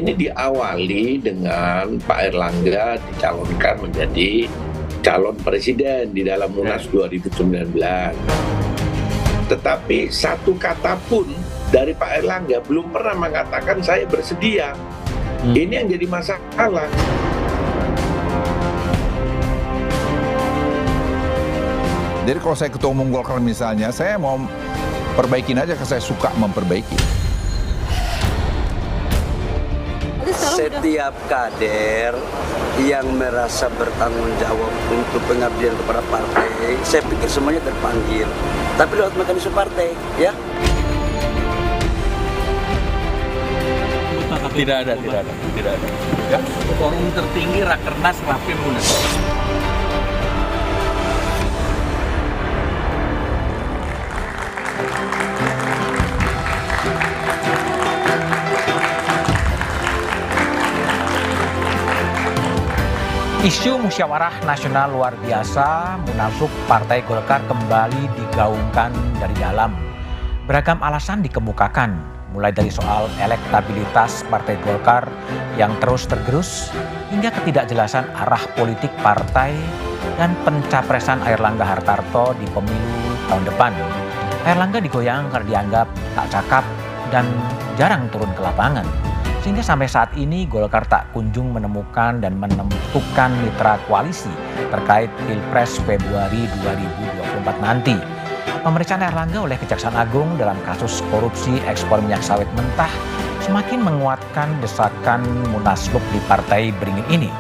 ini diawali dengan Pak Airlangga dicalonkan menjadi calon presiden di dalam Munas 2019. Tetapi satu kata pun dari Pak Airlangga belum pernah mengatakan saya bersedia. Ini yang jadi masalah. Jadi kalau saya ketua umum Golkar misalnya, saya mau perbaikin aja karena saya suka memperbaiki. Setiap kader yang merasa bertanggung jawab untuk pengabdian kepada partai, saya pikir semuanya terpanggil. Tapi lewat mekanisme partai, ya. Tidak ada. Ya. Forum tertinggi Rakernas Rapim Munas. Isu musyawarah nasional luar biasa Munaslup Partai Golkar kembali digaungkan dari dalam. Beragam alasan dikemukakan, mulai dari soal elektabilitas Partai Golkar yang terus tergerus hingga ketidakjelasan arah politik partai dan pencapresan Airlangga Hartarto di pemilu tahun depan. Airlangga digoyang karena dianggap tak cakap dan jarang turun ke lapangan. Sehingga sampai saat ini Golkar tak kunjung menemukan dan menentukan mitra koalisi terkait Pilpres Februari 2024 nanti. Pemeriksaan Airlangga oleh Kejaksaan Agung dalam kasus korupsi ekspor minyak sawit mentah semakin menguatkan desakan Munaslup di Partai Beringin ini.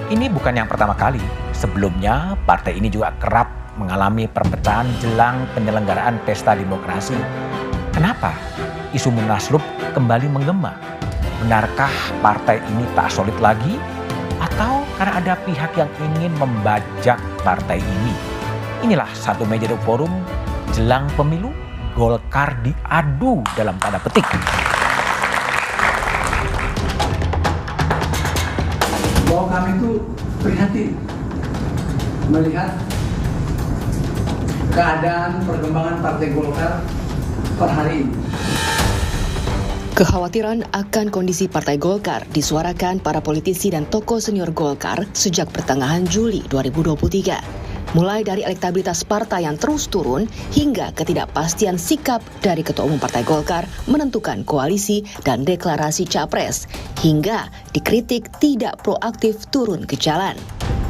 Ini bukan yang pertama kali. Sebelumnya, partai ini juga kerap mengalami perpecahan jelang penyelenggaraan pesta demokrasi. Kenapa isu Munaslup kembali menggema? Benarkah partai ini tak solid lagi? Atau karena ada pihak yang ingin membajak partai ini? Inilah satu meja The Forum jelang pemilu, Golkar diadu dalam tanda petik. Bahwa kami itu prihatin melihat keadaan perkembangan Partai Golkar per hari ini. Kekhawatiran akan kondisi Partai Golkar disuarakan para politisi dan tokoh senior Golkar sejak pertengahan Juli 2023. Mulai dari elektabilitas partai yang terus turun hingga ketidakpastian sikap dari Ketua Umum Partai Golkar menentukan koalisi dan deklarasi capres, hingga dikritik tidak proaktif turun ke jalan.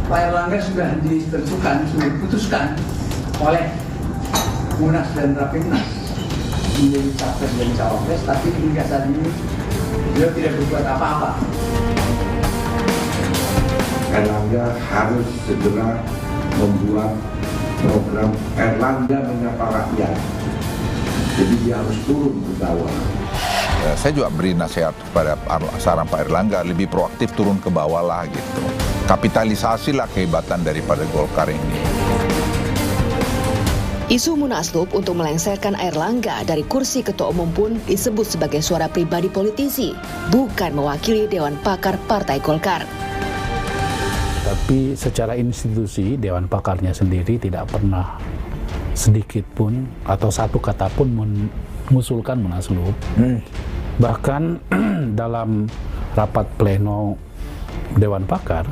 Pak Airlangga sudah ditentukan, sudah diputuskan oleh Munas dan Rapimnas menjadi capres dan cawapres, tapi hingga saat ini beliau tidak berbuat apa-apa. Airlangga harus segera membuat program Airlangga menyapa rakyat. Jadi dia harus turun ke bawah. Saya juga beri nasihat kepada saran Pak Airlangga lebih proaktif turun ke bawah lah gitu. Kapitalisasilah kehebatan daripada Golkar ini. Isu Munaslup untuk melengsarkan Airlangga dari kursi Ketua Umum pun disebut sebagai suara pribadi politisi, bukan mewakili Dewan Pakar Partai Golkar. Tapi secara institusi Dewan Pakarnya sendiri tidak pernah sedikit pun atau satu kata pun mengusulkan Munaslup. Bahkan dalam rapat pleno Dewan Pakar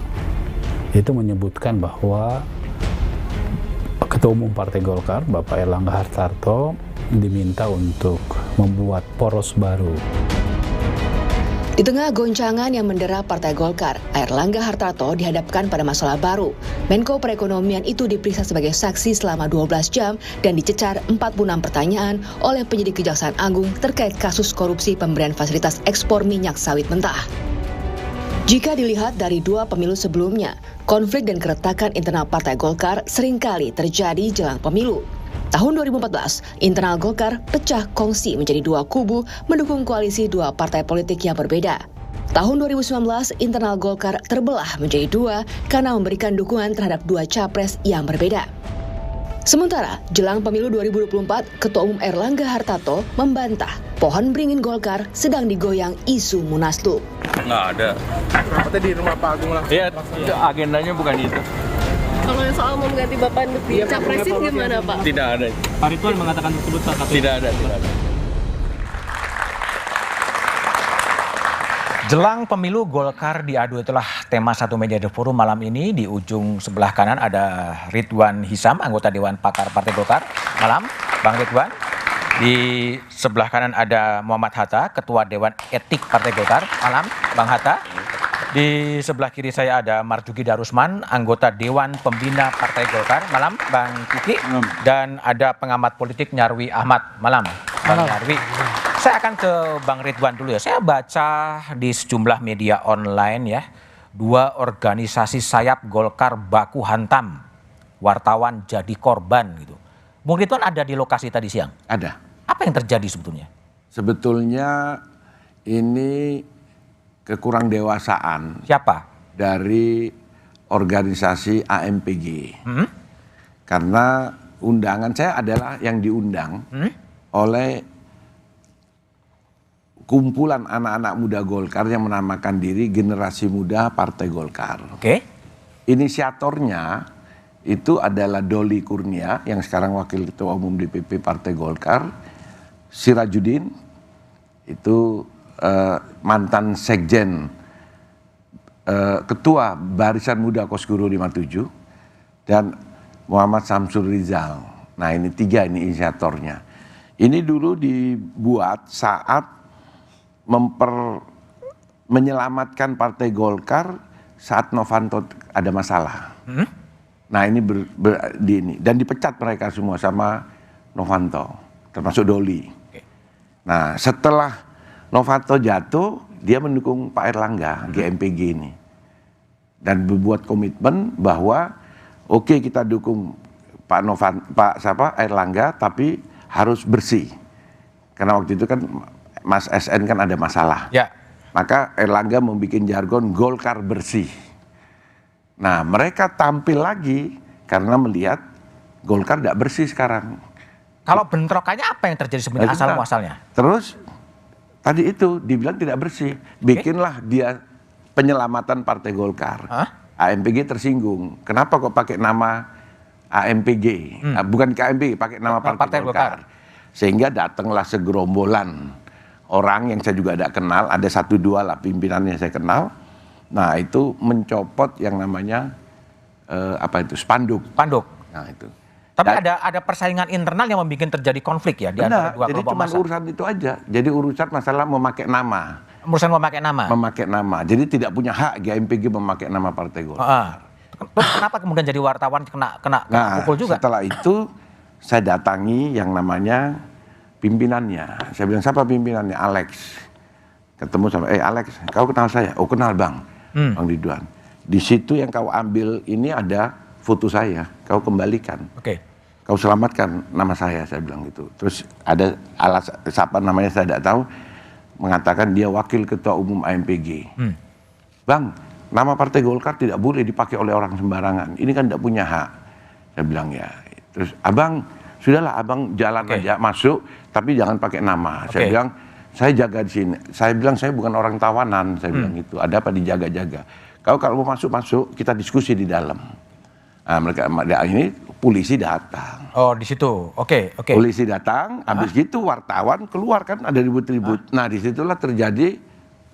itu menyebutkan bahwa Ketua Umum Partai Golkar, Bapak Airlangga Hartarto, diminta untuk membuat poros baru. Di tengah goncangan yang mendera Partai Golkar, Airlangga Hartarto dihadapkan pada masalah baru. Menko Perekonomian itu diperiksa sebagai saksi selama 12 jam dan dicecar 46 pertanyaan oleh penyidik Kejaksaan Agung terkait kasus korupsi pemberian fasilitas ekspor minyak sawit mentah. Jika dilihat dari dua pemilu sebelumnya, konflik dan keretakan internal Partai Golkar seringkali terjadi jelang pemilu. Tahun 2014, internal Golkar pecah kongsi menjadi dua kubu mendukung koalisi dua partai politik yang berbeda. Tahun 2019, internal Golkar terbelah menjadi dua karena memberikan dukungan terhadap dua capres yang berbeda. Sementara, jelang pemilu 2024, Ketua Umum Airlangga Hartarto membantah pohon beringin Golkar sedang digoyang isu Munaslup. Nggak ada. Rapatnya di rumah Pak Agung lah. Iya, agendanya bukan itu. Kalau soal mau mengganti Bapak untuk capresin gimana Pak? Tidak ada. Pak Ridwan mengatakan tersebut Pak. Tidak ada. Jelang pemilu Golkar diadu, itulah tema satu meja The Forum malam ini. Di ujung sebelah kanan ada Ridwan Hisam, anggota Dewan Pakar Partai Golkar. Malam, Bang Ridwan. Di sebelah kanan ada Muhammad Hatta, Ketua Dewan Etik Partai Golkar. Malam, Bang Hatta. Di sebelah kiri saya ada Marjuki Darusman, anggota Dewan Pembina Partai Golkar. Malam, Bang Kiki. Dan ada pengamat politik Nyarwi Ahmad. Malam, Bang Nyarwi. Saya akan ke Bang Ridwan dulu ya. Saya baca di sejumlah media online ya, 2 organisasi sayap Golkar baku hantam, wartawan jadi korban gitu. Bung Ridwan ada di lokasi tadi siang? Ada. Apa yang terjadi sebetulnya? Sebetulnya ini kekurang dewasaan. Siapa? Dari organisasi AMPG. Karena undangan saya adalah yang diundang oleh kumpulan anak-anak muda Golkar yang menamakan diri Generasi Muda Partai Golkar. Oke. Inisiatornya itu adalah Doli Kurnia yang sekarang Wakil Ketua Umum DPP Partai Golkar, Sirajuddin itu mantan Sekjen Ketua Barisan Muda Kosguru 57 dan Muhammad Samsul Rizal. Nah ini 3 ini inisiatornya. Ini dulu dibuat saat menyelamatkan Partai Golkar saat Novanto ada masalah. Nah ini dan dipecat mereka semua sama Novanto, termasuk Doli. Nah setelah Novanto jatuh, dia mendukung Pak Airlangga GMPG ini dan membuat komitmen bahwa oke, kita dukung Pak Airlangga tapi harus bersih, karena waktu itu kan Mas SN kan ada masalah. Ya. Maka Airlangga membuat jargon Golkar bersih. Nah mereka tampil lagi karena melihat Golkar tidak bersih sekarang. Kalau bentrokannya apa yang terjadi sebenarnya asal muasalnya? Terus tadi itu dibilang tidak bersih. Bikinlah dia penyelamatan Partai Golkar. AMPG tersinggung. Kenapa kok pakai nama AMPG? Bukan KMPG, pakai nama Partai Golkar. Sehingga datanglah segerombolan orang yang saya juga tidak kenal, ada 1-2 lah pimpinannya saya kenal. Nah itu mencopot yang namanya spanduk. Nah itu. Tapi ada persaingan internal yang membuat terjadi konflik ya di antara 2 kelompok massa. Jadi cuma urusan itu aja. Jadi urusan masalah memakai nama. Urusan memakai nama. Memakai nama. Jadi tidak punya hak GMPG memakai nama Partai Golkar. Terus kenapa kemudian jadi wartawan kena pukul juga? Setelah itu saya datangi yang namanya pimpinannya. Saya bilang, siapa pimpinannya? Alex. Ketemu sama, Alex, kau kenal saya? Oh kenal Bang, Bang Ridwan. Di situ yang kau ambil ini ada foto saya, kau kembalikan. Oke. Kau selamatkan nama saya bilang gitu. Terus ada siapa namanya saya tidak tahu, mengatakan dia Wakil Ketua Umum AMPG. Bang, nama Partai Golkar tidak boleh dipakai oleh orang sembarangan. Ini kan tidak punya hak. Saya bilang ya. Terus abang, sudahlah abang jalan aja masuk, tapi jangan pakai nama. Saya bilang, saya jaga di sini. Saya bilang, saya bukan orang tawanan. Saya bilang gitu. Ada apa dijaga-jaga. Kalau mau masuk, kita diskusi di dalam. Nah, mereka ini polisi datang. Oh, di situ. Oke. Polisi datang, habis gitu wartawan keluar kan ada ribut-ribut. Nah, disitulah terjadi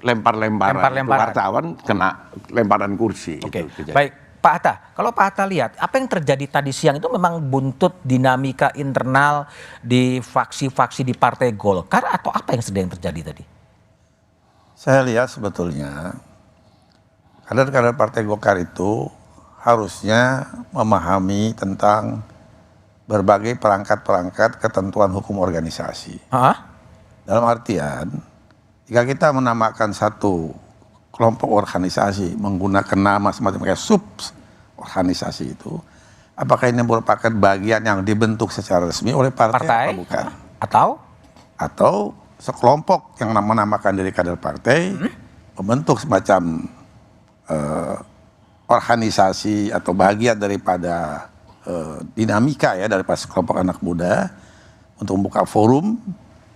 lempar-lemparan. Wartawan kena lemparan kursi. Oke. Baik, Pak Hatta. Kalau Pak Hatta lihat, apa yang terjadi tadi siang itu memang buntut dinamika internal di faksi-faksi di Partai Golkar atau apa yang sedang terjadi tadi? Saya lihat sebetulnya kader-kader Partai Golkar itu harusnya memahami tentang berbagai perangkat-perangkat ketentuan hukum organisasi. Dalam artian, jika kita menamakan satu kelompok organisasi menggunakan nama semacam kayak sub organisasi itu, apakah ini merupakan bagian yang dibentuk secara resmi oleh partai? Atau bukan? Atau sekelompok yang menamakan diri kader partai membentuk semacam organisasi atau bagian daripada dinamika ya daripada sekelompok anak muda untuk membuka forum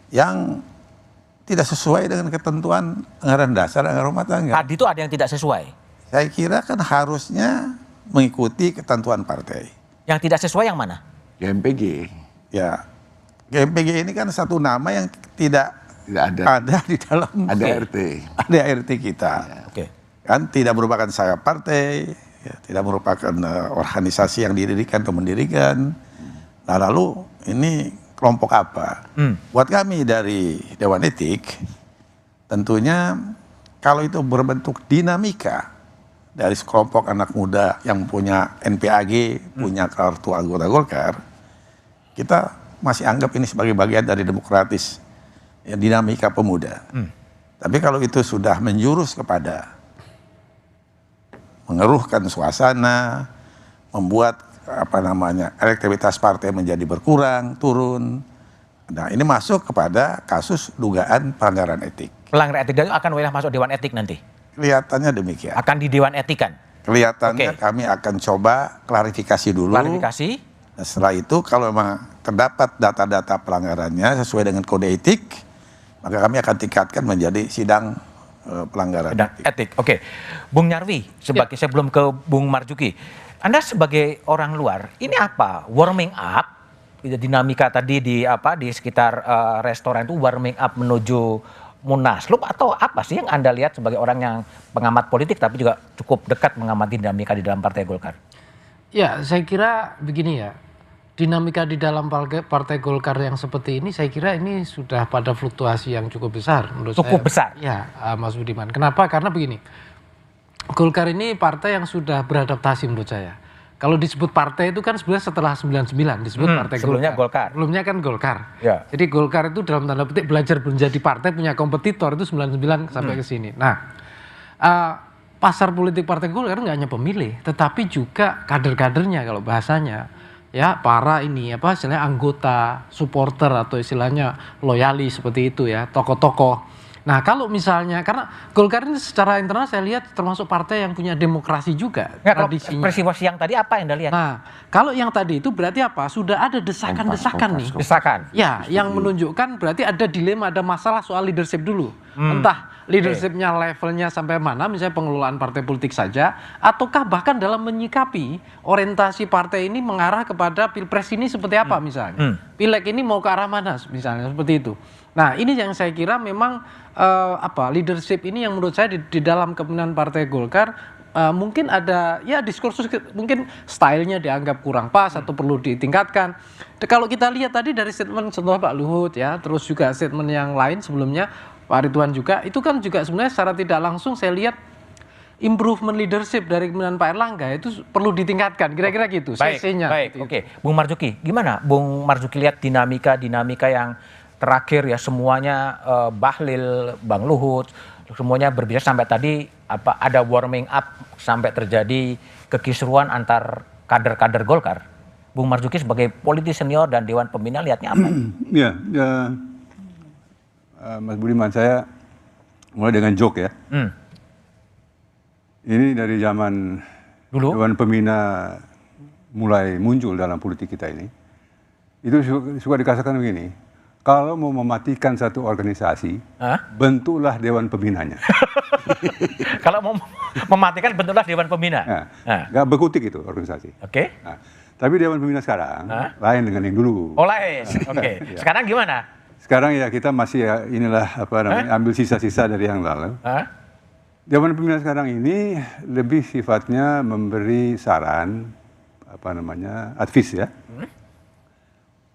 yang tidak sesuai dengan ketentuan anggaran dasar, anggaran rumah tangga. Tadi itu ada yang tidak sesuai? Saya kira kan harusnya mengikuti ketentuan partai. Yang tidak sesuai yang mana? GMPG. Ya, GMPG ini kan satu nama yang tidak Tidak ada. Ada di dalam. Ada RT. Ada RT kita. Oke. Kan tidak merupakan sayap partai, ya, tidak merupakan organisasi yang didirikan atau mendirikan. Nah lalu ini kelompok apa? Buat kami dari Dewan Etik, tentunya kalau itu berbentuk dinamika dari sekelompok anak muda yang punya NPAG, punya kartu anggota Golkar, kita masih anggap ini sebagai bagian dari demokratis, ya, dinamika pemuda. Tapi kalau itu sudah menjurus kepada mengeruhkan suasana, membuat elektabilitas partai menjadi berkurang, turun. Nah ini masuk kepada kasus dugaan pelanggaran etik. Pelanggaran etik itu akan wilayah masuk Dewan Etik nanti? Kelihatannya demikian. Akan di Dewan Etik kan? Kelihatannya kami akan coba klarifikasi dulu. Klarifikasi? Nah, setelah itu kalau memang terdapat data-data pelanggarannya sesuai dengan kode etik, maka kami akan tingkatkan menjadi sidang pelanggaran etik. Oke. Bung Nyarwi, saya belum ke Bung Marzuki. Anda sebagai orang luar, ini apa? Warming up? Dinamika tadi di sekitar restoran itu warming up menuju Munaslup atau apa sih yang Anda lihat sebagai orang yang pengamat politik tapi juga cukup dekat mengamati dinamika di dalam Partai Golkar? Ya, saya kira begini ya. Dinamika di dalam Partai Golkar yang seperti ini saya kira ini sudah pada fluktuasi yang cukup besar menurut saya. Cukup besar? Ya, Mas Budiman. Kenapa? Karena begini. Golkar ini partai yang sudah beradaptasi menurut saya. Kalau disebut partai itu kan sebenarnya setelah 99 disebut Partai sebelumnya Golkar. Sebelumnya kan Golkar. Ya. Jadi Golkar itu dalam tanda petik belajar menjadi partai punya kompetitor itu 99 sampai ke sini. Nah, pasar politik Partai Golkar nggak hanya pemilih, tetapi juga kader-kadernya kalau bahasanya. Ya, para istilahnya anggota, supporter atau istilahnya loyalis seperti itu ya, tokoh-tokoh. Nah kalau misalnya, karena Golkar ini secara internal saya lihat termasuk partai yang punya demokrasi juga. Ya, kalau peristiwa siang tadi apa yang Anda lihat? Nah kalau yang tadi itu berarti apa? Sudah ada desakan-desakan nih. Desakan? Ya, yang menunjukkan berarti ada dilema, ada masalah soal leadership dulu. Entah leadershipnya levelnya sampai mana, misalnya pengelolaan partai politik saja, ataukah bahkan dalam menyikapi orientasi partai ini mengarah kepada pilpres ini seperti apa misalnya. Pileg ini mau ke arah mana misalnya, seperti itu. Nah ini yang saya kira memang leadership ini yang menurut saya di dalam kepemimpinan Partai Golkar mungkin ada ya diskursus, mungkin stylenya dianggap kurang pas atau perlu ditingkatkan. Kalau kita lihat tadi dari statement setelah Pak Luhut ya, terus juga statement yang lain sebelumnya Pak Ridwan juga, itu kan juga sebenarnya secara tidak langsung saya lihat improvement leadership dari kepemimpinan Pak Erlangga itu perlu ditingkatkan, kira-kira gitu. Baik, oke. Bung Marzuki, gimana Bung Marzuki lihat dinamika yang terakhir ya, semuanya Bahlil, Bang Luhut, semuanya berbicara sampai tadi ada warming up sampai terjadi kekisruan antar kader-kader Golkar. Bung Marzuki sebagai politisi senior dan Dewan Pembina lihatnya apa? Mas Budiman, saya mulai dengan joke ya. Ini dari zaman dulu Dewan Pembina mulai muncul dalam politik kita ini. Itu suka dikatakan begini. Kalau mau mematikan satu organisasi, bentuklah Dewan Pembinanya. Kalau mau mematikan, bentuklah Dewan Pembina. Gak berkutik itu organisasi. Oke. Tapi Dewan Pembina sekarang lain dengan yang dulu. Oh lain, oke. Sekarang gimana? Sekarang ya kita masih ambil sisa-sisa dari yang lalu. Dewan Pembina sekarang ini lebih sifatnya memberi saran, advice ya.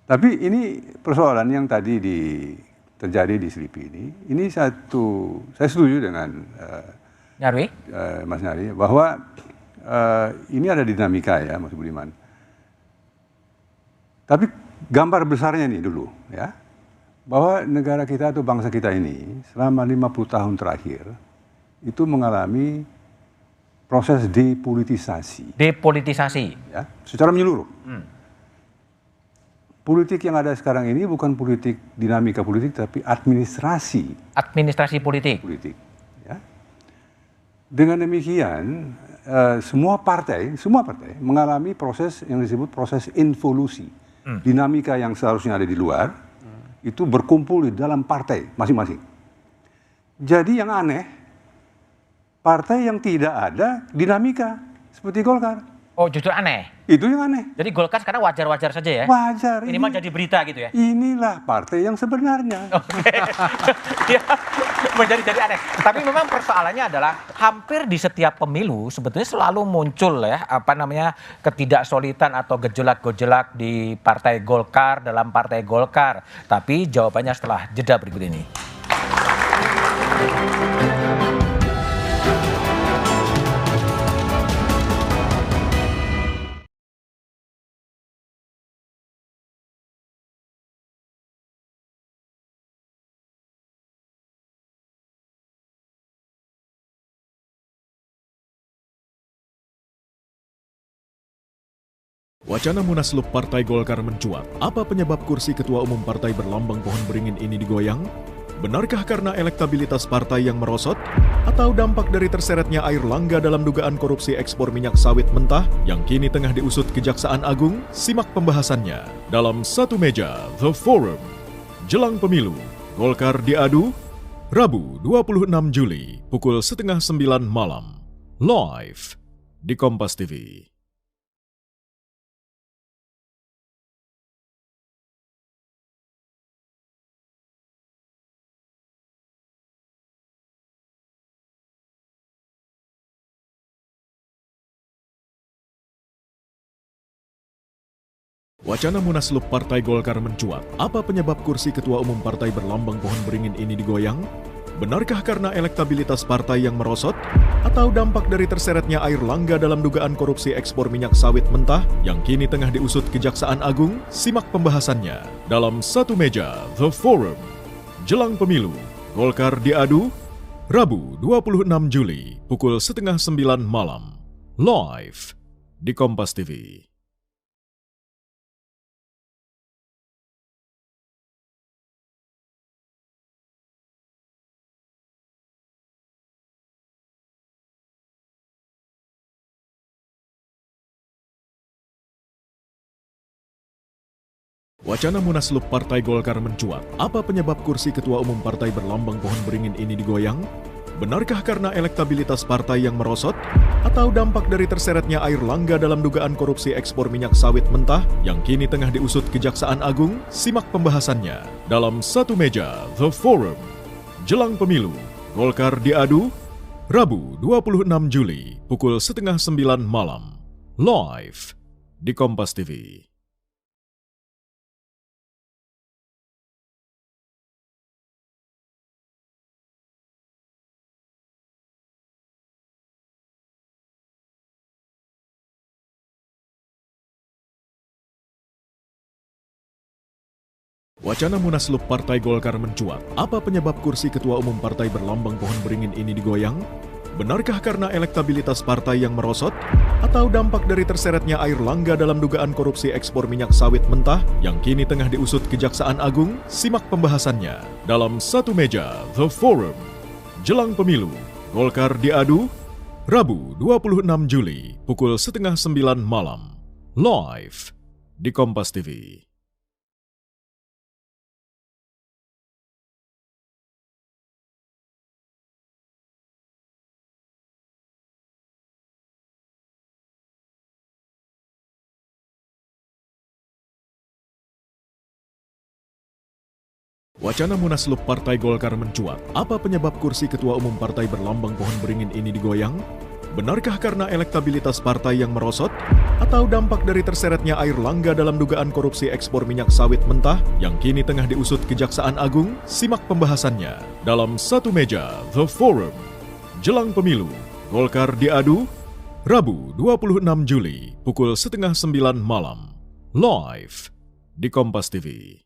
Tapi ini persoalan yang tadi terjadi di Selipi ini saya setuju dengan Nyarwi? Mas Nyarwi, bahwa ini ada dinamika ya Mas Budiman. Tapi gambar besarnya nih dulu ya, bahwa negara kita atau bangsa kita ini selama 50 tahun terakhir itu mengalami proses depolitisasi. Depolitisasi? Ya, secara menyeluruh. Politik yang ada sekarang ini bukan politik dinamika politik, tapi administrasi. Administrasi politik. Ya. Dengan demikian, semua partai mengalami proses yang disebut proses involusi. Dinamika yang seharusnya ada di luar, itu berkumpul di dalam partai masing-masing. Jadi yang aneh, partai yang tidak ada dinamika seperti Golkar. Oh justru aneh? Itu yang aneh. Jadi Golkar sekarang wajar-wajar saja ya? Wajar. Ini mah jadi berita gitu ya? Inilah partai yang sebenarnya. Ya, menjadi aneh. Tapi memang persoalannya adalah hampir di setiap pemilu sebetulnya selalu muncul ya ketidaksolidan atau gejolak-gejolak di Partai Golkar, dalam Partai Golkar. Tapi jawabannya setelah jeda berikut ini. Wacana Munaslup Partai Golkar mencuat. Apa penyebab kursi ketua umum partai berlambang pohon beringin ini digoyang? Benarkah karena elektabilitas partai yang merosot? Atau dampak dari terseretnya Airlangga dalam dugaan korupsi ekspor minyak sawit mentah yang kini tengah diusut Kejaksaan Agung? Simak pembahasannya dalam Satu Meja The Forum. Jelang pemilu, Golkar diadu, Rabu 26 Juli pukul 8:30 malam. Live di Kompas TV. Wacana Munaslup Partai Golkar mencuat. Apa penyebab kursi ketua umum partai berlambang pohon beringin ini digoyang? Benarkah karena elektabilitas partai yang merosot? Atau dampak dari terseretnya Airlangga dalam dugaan korupsi ekspor minyak sawit mentah yang kini tengah diusut Kejaksaan Agung? Simak pembahasannya dalam Satu Meja The Forum. Jelang pemilu, Golkar diadu, Rabu 26 Juli pukul 8:30 malam. Live di Kompas TV. Wacana Munaslup Partai Golkar mencuat. Apa penyebab kursi ketua umum partai berlambang pohon beringin ini digoyang? Benarkah karena elektabilitas partai yang merosot? Atau dampak dari terseretnya Airlangga dalam dugaan korupsi ekspor minyak sawit mentah yang kini tengah diusut Kejaksaan Agung? Simak pembahasannya dalam Satu Meja The Forum. Jelang pemilu, Golkar diadu, Rabu 26 Juli pukul 8:30 malam. Live di Kompas TV. Wacana Munaslup Partai Golkar mencuat. Apa penyebab kursi ketua umum partai berlambang pohon beringin ini digoyang? Benarkah karena elektabilitas partai yang merosot? Atau dampak dari terseretnya Airlangga dalam dugaan korupsi ekspor minyak sawit mentah yang kini tengah diusut Kejaksaan Agung? Simak pembahasannya dalam Satu Meja The Forum. Jelang pemilu, Golkar diadu, Rabu 26 Juli pukul 8:30 malam. Live di Kompas TV. Wacana Munaslup Partai Golkar mencuat. Apa penyebab kursi ketua umum partai berlambang pohon beringin ini digoyang? Benarkah karena elektabilitas partai yang merosot? Atau dampak dari terseretnya Airlangga dalam dugaan korupsi ekspor minyak sawit mentah yang kini tengah diusut Kejaksaan Agung? Simak pembahasannya dalam Satu Meja The Forum. Jelang pemilu, Golkar diadu, Rabu 26 Juli pukul 8:30 malam. Live di Kompas TV.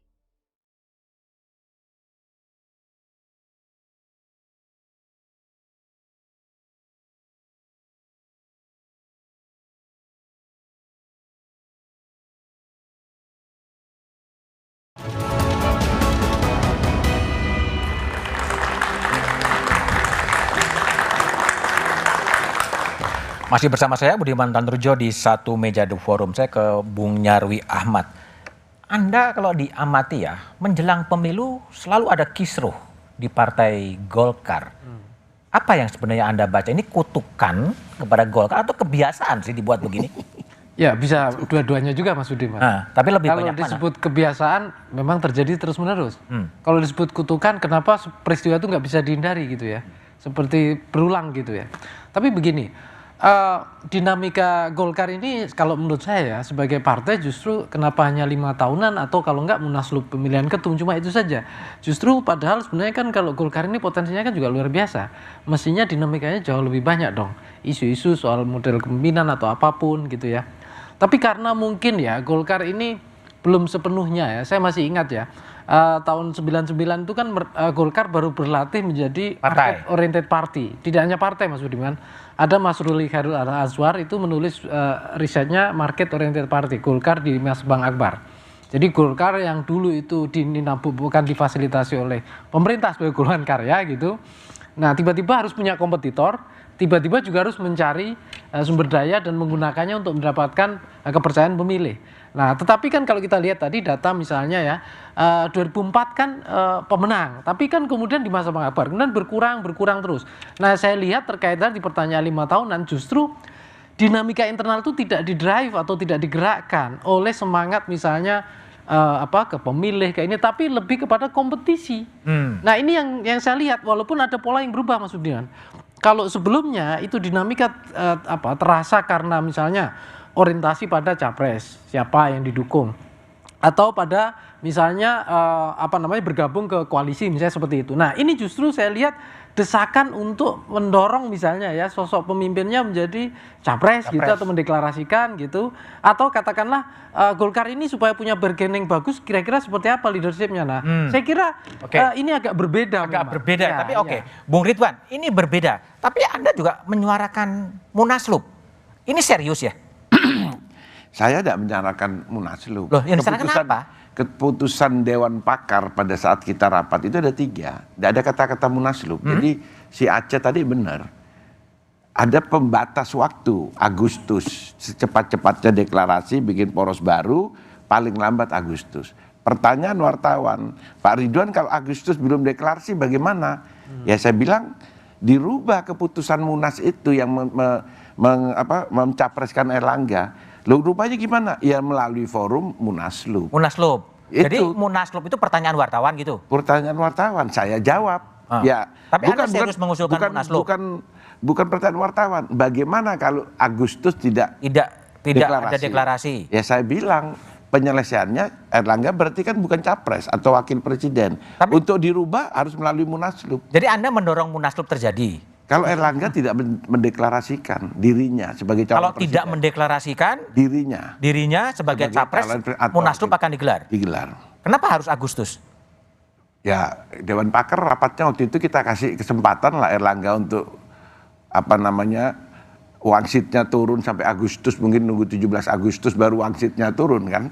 Masih bersama saya Budiman Tanrujo di Satu Meja The Forum. Saya ke Bung Nyarwi Ahmad. Anda kalau diamati ya, menjelang pemilu selalu ada kisruh di Partai Golkar. Apa yang sebenarnya Anda baca? Ini kutukan kepada Golkar atau kebiasaan sih dibuat begini? Ya bisa dua-duanya juga Mas Budiman. Tapi lebih kalau banyak disebut kebiasaan memang terjadi terus-menerus. Kalau disebut kutukan, kenapa peristiwa itu nggak bisa dihindari gitu ya? Seperti berulang gitu ya. Tapi begini, dinamika Golkar ini kalau menurut saya ya, sebagai partai justru kenapa hanya 5 tahunan atau kalau nggak munaslup pemilihan ketum, cuma itu saja. Justru padahal sebenarnya kan kalau Golkar ini potensinya kan juga luar biasa. Mestinya dinamikanya jauh lebih banyak dong. Isu-isu soal model kepemimpinan atau apapun gitu ya. Tapi karena mungkin ya Golkar ini belum sepenuhnya ya, saya masih ingat ya, tahun 99 itu kan Golkar baru berlatih menjadi market oriented party. Tidak hanya partai Mas Budiman, ada Mas Ruli Khairul Azwar itu menulis risetnya market oriented party, Golkar di Mas Bang Akbar. Jadi Golkar yang dulu itu bukan difasilitasi oleh pemerintah sebagai golongan karya gitu. Nah tiba-tiba harus punya kompetitor, tiba-tiba juga harus mencari sumber daya dan menggunakannya untuk mendapatkan kepercayaan pemilih. Nah, tetapi kan kalau kita lihat tadi data misalnya ya, 2004 kan pemenang, tapi kan kemudian di masa Bang Akbar kemudian berkurang terus. Nah, saya lihat terkait di pertanyaan 5 tahunan justru dinamika internal itu tidak didrive atau tidak digerakkan oleh semangat misalnya ke pemilih kayak ini, tapi lebih kepada kompetisi. Nah, ini yang saya lihat walaupun ada pola yang berubah Mas Budiman. Kalau sebelumnya itu dinamika terasa karena misalnya orientasi pada capres, siapa yang didukung, atau pada misalnya bergabung ke koalisi misalnya seperti itu. Nah, ini justru saya lihat desakan untuk mendorong misalnya ya sosok pemimpinnya menjadi capres gitu atau mendeklarasikan gitu, atau katakanlah Golkar ini supaya punya bargaining bagus kira-kira seperti apa leadershipnya. Nah, saya kira ini agak berbeda. Ya, tapi oke. Bung Ridwan, ini berbeda. Tapi Anda juga menyuarakan munaslup. Ini serius ya? Saya tidak menyuarakan munaslup. Loh, yang disanakan apa? Keputusan Dewan Pakar pada saat kita rapat itu ada 3. Tidak ada kata-kata munaslup. Jadi si Aceh tadi benar. Ada pembatas waktu, Agustus. Secepat-cepatnya deklarasi, bikin poros baru, paling lambat Agustus. Pertanyaan wartawan, Pak Ridwan kalau Agustus belum deklarasi bagaimana? Ya saya bilang, dirubah keputusan Munas itu yang mencapreskan Erlangga. Loh rupanya gimana? Ya melalui forum Munaslup. Jadi Munaslup itu pertanyaan wartawan gitu? Pertanyaan wartawan, saya jawab. Ya, tapi Anda serius mengusulkan Munaslup? Bukan pertanyaan wartawan. Bagaimana kalau Agustus tidak ada deklarasi? Ya saya bilang penyelesaiannya Erlangga berarti kan bukan capres atau wakil presiden. Tapi, untuk dirubah harus melalui Munaslup. Jadi Anda mendorong Munaslup terjadi? Kalau Erlangga tidak mendeklarasikan dirinya sebagai calon presiden. Kalau tidak mendeklarasikan dirinya sebagai capres, Munaslup akan digelar. Kenapa harus Agustus? Ya, Dewan Pakar rapatnya waktu itu kita kasih kesempatan lah Erlangga untuk wangsitnya turun sampai Agustus, mungkin nunggu 17 Agustus baru wangsitnya turun kan.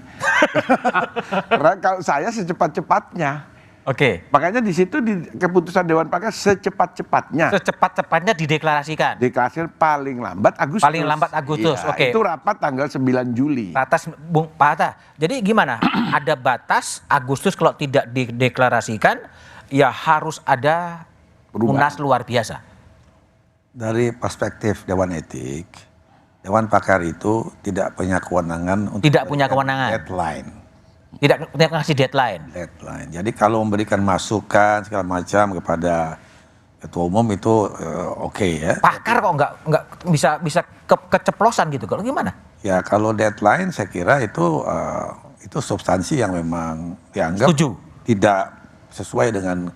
Karena kalau saya secepat-cepatnya. Oke. Makanya di situ di keputusan Dewan Pakar secepat-cepatnya. Secepat-cepatnya dideklarasikan. Deklarasikan paling lambat Agustus. Paling lambat Agustus. Ya, oke. Itu rapat tanggal 9 Juli. Batas Pak Hatta. Jadi gimana? Ada batas Agustus kalau tidak dideklarasikan ya harus ada Munas luar biasa. Dari perspektif Dewan Etik, Dewan Pakar itu tidak punya kewenangan untuk deadline. Tidak ngasih deadline. Jadi kalau memberikan masukan segala macam kepada ketua umum itu oke ya. Pakar kok nggak bisa keceplosan gitu. Kalau gimana? Ya kalau deadline saya kira itu substansi yang memang dianggap tidak sesuai dengan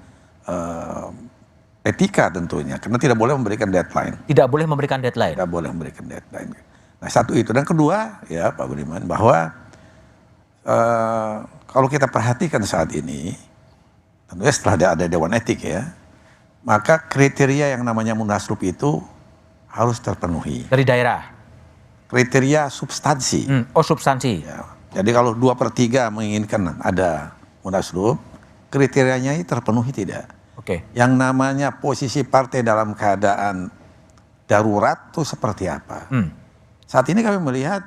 etika tentunya. Karena tidak boleh memberikan deadline. Tidak boleh memberikan deadline. Tidak boleh memberikan deadline. Nah satu itu, dan kedua ya Pak Budiman, bahwa kalau kita perhatikan saat ini, tentunya setelah ada Dewan Etik ya, maka kriteria yang namanya Munaslup itu harus terpenuhi. Dari daerah? Kriteria substansi. Substansi. Ya. Jadi kalau 2/3 menginginkan ada Munaslup, kriterianya ini terpenuhi tidak. Oke. Yang namanya posisi partai dalam keadaan darurat itu seperti apa? Saat ini kami melihat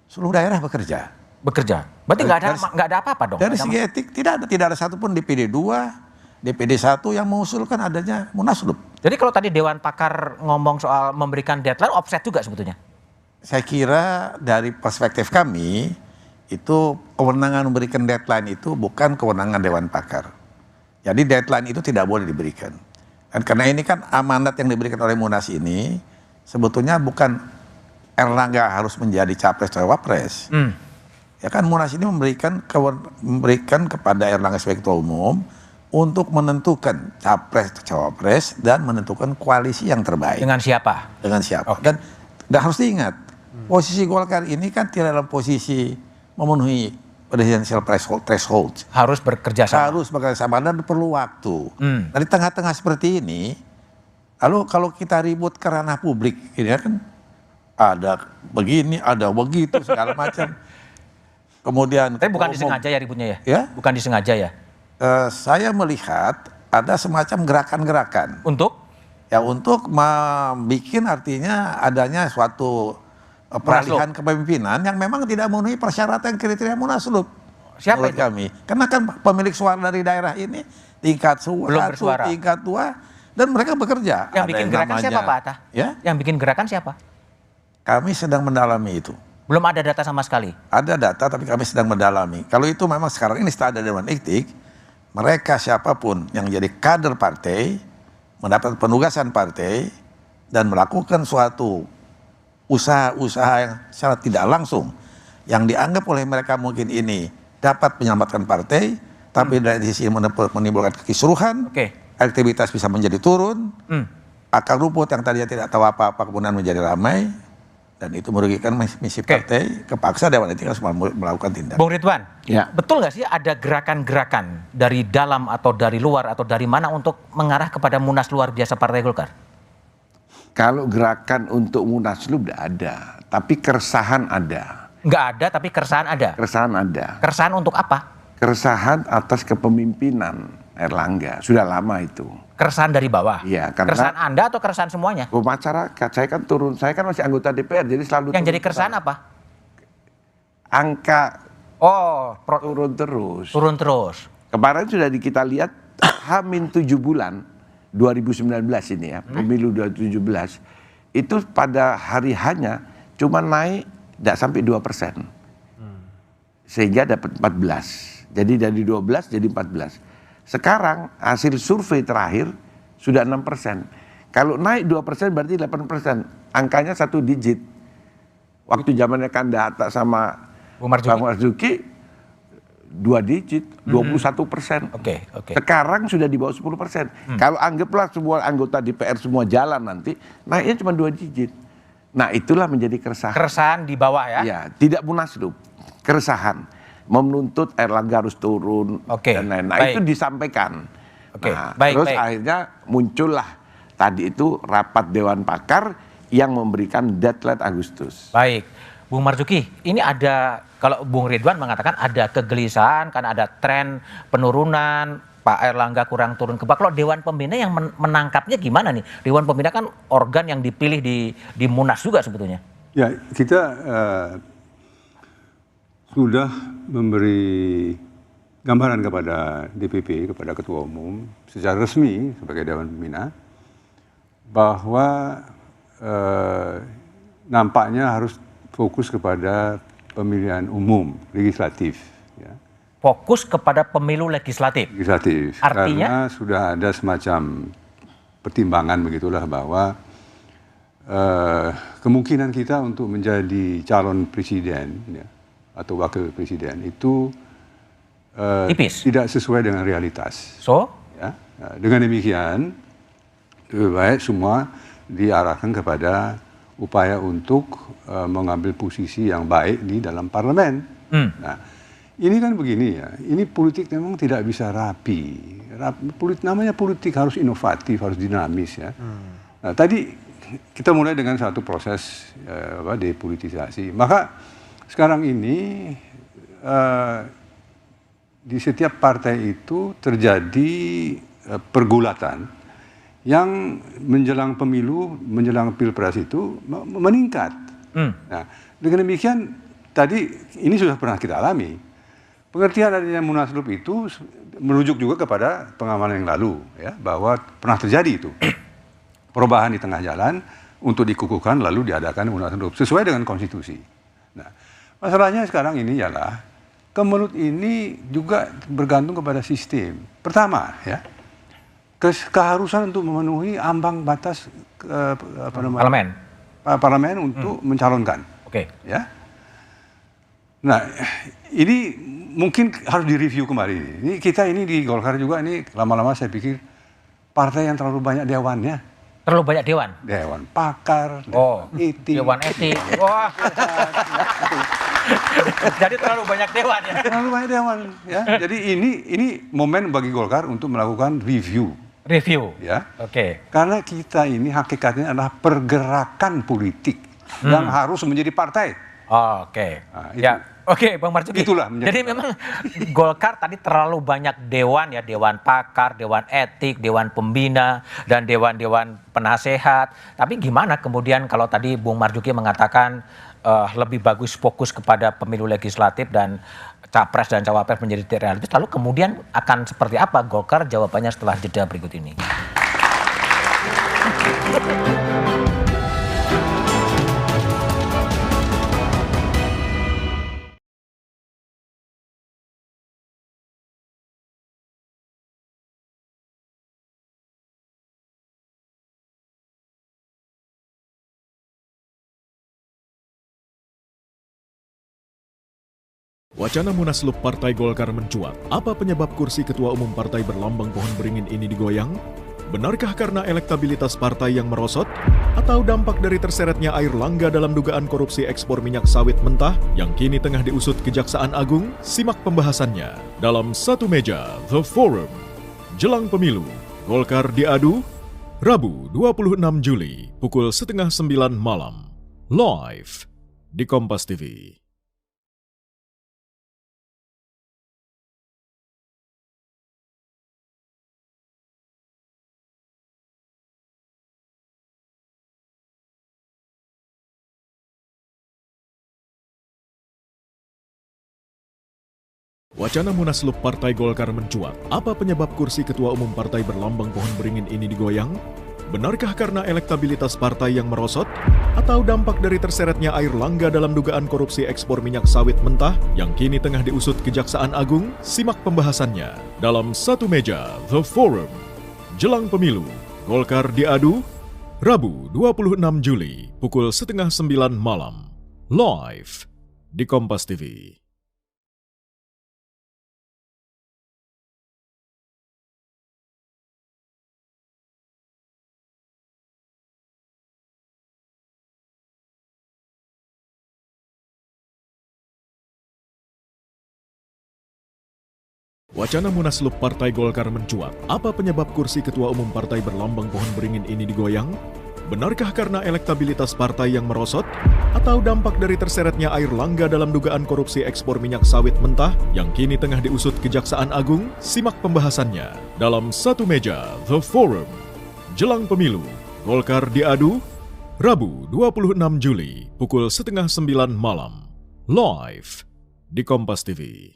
seluruh daerah bekerja. Berarti nggak ada apa-apa dong? Dari segi etik tidak ada satupun DPD 2, DPD 1 yang mengusulkan adanya Munaslup. Jadi kalau tadi Dewan Pakar ngomong soal memberikan deadline, offset juga sebetulnya? saya kira dari perspektif kami itu kewenangan memberikan deadline itu bukan kewenangan Dewan Pakar. Jadi deadline itu tidak boleh diberikan. Dan karena ini kan amanat yang diberikan oleh Munas ini sebetulnya bukan Erlangga harus menjadi capres atau cawapres. Ya kan Munas ini memberikan kepada Erlangga sebagai ketua umum untuk menentukan capres atau cawapres dan menentukan koalisi yang terbaik. Dengan siapa? Dengan siapa. Dan harus diingat, posisi Golkar ini kan tidak dalam posisi memenuhi presidential threshold. Harus bekerja sama. Harus bekerja sama dan perlu waktu. Dari tengah-tengah seperti ini, lalu kalau kita ribut ke ranah publik, ini kan ada begini, ada begitu, segala macam. Kemudian, tapi bukan disengaja ya ributnya ya? Ya? Bukan disengaja ya? Saya melihat ada semacam gerakan-gerakan. Untuk? Ya untuk membuat artinya adanya suatu peralihan kepemimpinan yang memang tidak memenuhi persyaratan kriteria Munaslup. Siapa itu? Kami. Karena kan pemilik suara dari daerah ini tingkat 1, tingkat 2, dan mereka bekerja. Yang bikin gerakan siapa Pak Atta? Ya? Yang bikin gerakan siapa? Kami sedang mendalami itu. Belum ada data sama sekali? Ada data tapi kami sedang mendalami. Kalau itu memang sekarang ini setelah ada Dewan Etik, mereka siapapun yang jadi kader partai, mendapat penugasan partai, dan melakukan suatu usaha-usaha yang secara tidak langsung yang dianggap oleh mereka mungkin ini dapat menyelamatkan partai, tapi dari sisi menimbulkan kekisruhan, aktivitas bisa menjadi turun, akar rumput yang tadinya tidak tahu apa-apa kemudian menjadi ramai, dan itu merugikan misi partai, kepaksa Dewan Etik harus melakukan tindakan. Bung Ridwan, betul nggak sih ada gerakan-gerakan dari dalam atau dari luar atau dari mana untuk mengarah kepada Munas luar biasa Partai Golkar? Kalau gerakan untuk Munaslup tidak ada, tapi keresahan ada. Nggak ada, tapi keresahan ada? Keresahan ada. Keresahan untuk apa? Keresahan atas kepemimpinan Erlangga, sudah lama itu. Keresahan dari bawah? Iya. Karena keresahan Anda atau keresahan semuanya? Masyarakat, saya kan turun, saya kan masih anggota DPR, jadi selalu yang jadi keresahan apa? Angka turun terus. Turun terus. Kemarin sudah kita lihat H-7 bulan 2019 ini ya, pemilu 2017, itu pada hari hanya cuma naik tidak sampai 2%. Sehingga dapat 14. Jadi dari 12 jadi 14. Sekarang hasil survei terakhir sudah 6%. Kalau naik 2% berarti 8%. Angkanya 1 digit. Waktu zamannya Kandahata sama Bang Marzuki 2 digit, 21%. Sekarang sudah di bawah 10%. Kalau anggaplah semua anggota DPR semua jalan nanti, naiknya cuma 2 digit. Nah itulah menjadi keresahan. Keresahan di bawah ya? Ya, tidak Munaslup. Keresahan. Menuntut Erlangga harus turun dan lain-lain. Nah itu disampaikan. Terus akhirnya muncullah tadi itu rapat Dewan Pakar yang memberikan deadline Agustus. Baik. Bung Marzuki, ini ada, kalau Bung Ridwan mengatakan ada kegelisahan, kan ada tren penurunan, Pak Erlangga kurang turun ke bawah. Kalau Dewan Pembina yang menangkapnya gimana nih? Dewan Pembina kan organ yang dipilih di Munas juga sebetulnya. Ya, kita sudah memberi gambaran kepada DPP, kepada Ketua Umum, secara resmi sebagai Dewan Pembina, bahwa nampaknya harus fokus kepada pemilihan umum legislatif. Ya. Fokus kepada pemilu legislatif. Artinya? Karena sudah ada semacam pertimbangan begitulah bahwa kemungkinan kita untuk menjadi calon presiden ya, atau wakil presiden itu tidak sesuai dengan realitas. Ya. Dengan demikian lebih baik semua diarahkan kepada upaya untuk mengambil posisi yang baik di dalam parlemen. Nah, ini kan begini ya, ini politik memang tidak bisa rapi. Namanya politik harus inovatif, harus dinamis ya. Nah, tadi kita mulai dengan satu proses depolitisasi. Maka sekarang ini di setiap partai itu terjadi pergulatan yang menjelang pemilu, menjelang pilpres itu meningkat. Nah, dengan demikian tadi ini sudah pernah kita alami. Pengertian adanya Munaslup itu merujuk juga kepada pengalaman yang lalu, ya, bahwa pernah terjadi itu perubahan di tengah jalan, untuk dikukuhkan lalu diadakan munaslup sesuai dengan konstitusi. Nah, masalahnya sekarang ini ialah kemelut ini juga bergantung kepada sistem. Pertama, ya, keharusan untuk memenuhi ambang batas parlemen untuk mencalonkan. Oke. Ya. Nah, ini mungkin harus direview kembali. Ini kita ini di Golkar juga ini lama-lama saya pikir partai yang terlalu banyak dewannya. Terlalu banyak dewan? Dewan pakar, dewan etik. Dewan etik. Wah. Jadi terlalu banyak dewan ya? Terlalu banyak dewan. Ya. Jadi ini momen bagi Golkar untuk melakukan review. Review? Ya. Oke. Karena kita ini hakikatnya adalah pergerakan politik yang harus menjadi partai. Oh, oke. Nah, ya, oke, Bang Marzuki. Itulah. Jadi memang Golkar tadi terlalu banyak dewan ya, dewan pakar, dewan etik, dewan pembina, dan dewan-dewan penasehat. Tapi gimana kemudian kalau tadi Bung Marzuki mengatakan lebih bagus fokus kepada pemilu legislatif dan capres dan cawapres menjadi tidak realistis. Lalu kemudian akan seperti apa Golkar? Jawabannya setelah jeda berikut ini. Wacana Munaslup Partai Golkar mencuat. Apa penyebab kursi ketua umum partai berlambang pohon beringin ini digoyang? Benarkah karena elektabilitas partai yang merosot? Atau dampak dari terseretnya Airlangga dalam dugaan korupsi ekspor minyak sawit mentah yang kini tengah diusut Kejaksaan Agung? Simak pembahasannya dalam Satu Meja The Forum. Jelang pemilu, Golkar diadu, Rabu 26 Juli pukul 8:30 malam. Live di Kompas TV. Wacana Munaslup Partai Golkar mencuat. Apa penyebab kursi ketua umum partai berlambang pohon beringin ini digoyang? Benarkah karena elektabilitas partai yang merosot? Atau dampak dari terseretnya Airlangga dalam dugaan korupsi ekspor minyak sawit mentah yang kini tengah diusut Kejaksaan Agung? Simak pembahasannya dalam Satu Meja The Forum. Jelang pemilu, Golkar diadu, Rabu 26 Juli pukul 8:30 malam. Live di Kompas TV. Wacana Munaslup Partai Golkar mencuat. Apa penyebab kursi ketua umum partai berlambang pohon beringin ini digoyang? Benarkah karena elektabilitas partai yang merosot? Atau dampak dari terseretnya Airlangga dalam dugaan korupsi ekspor minyak sawit mentah yang kini tengah diusut Kejaksaan Agung? Simak pembahasannya dalam Satu Meja The Forum. Jelang pemilu, Golkar diadu, Rabu 26 Juli pukul 8:30 malam. Live di Kompas TV.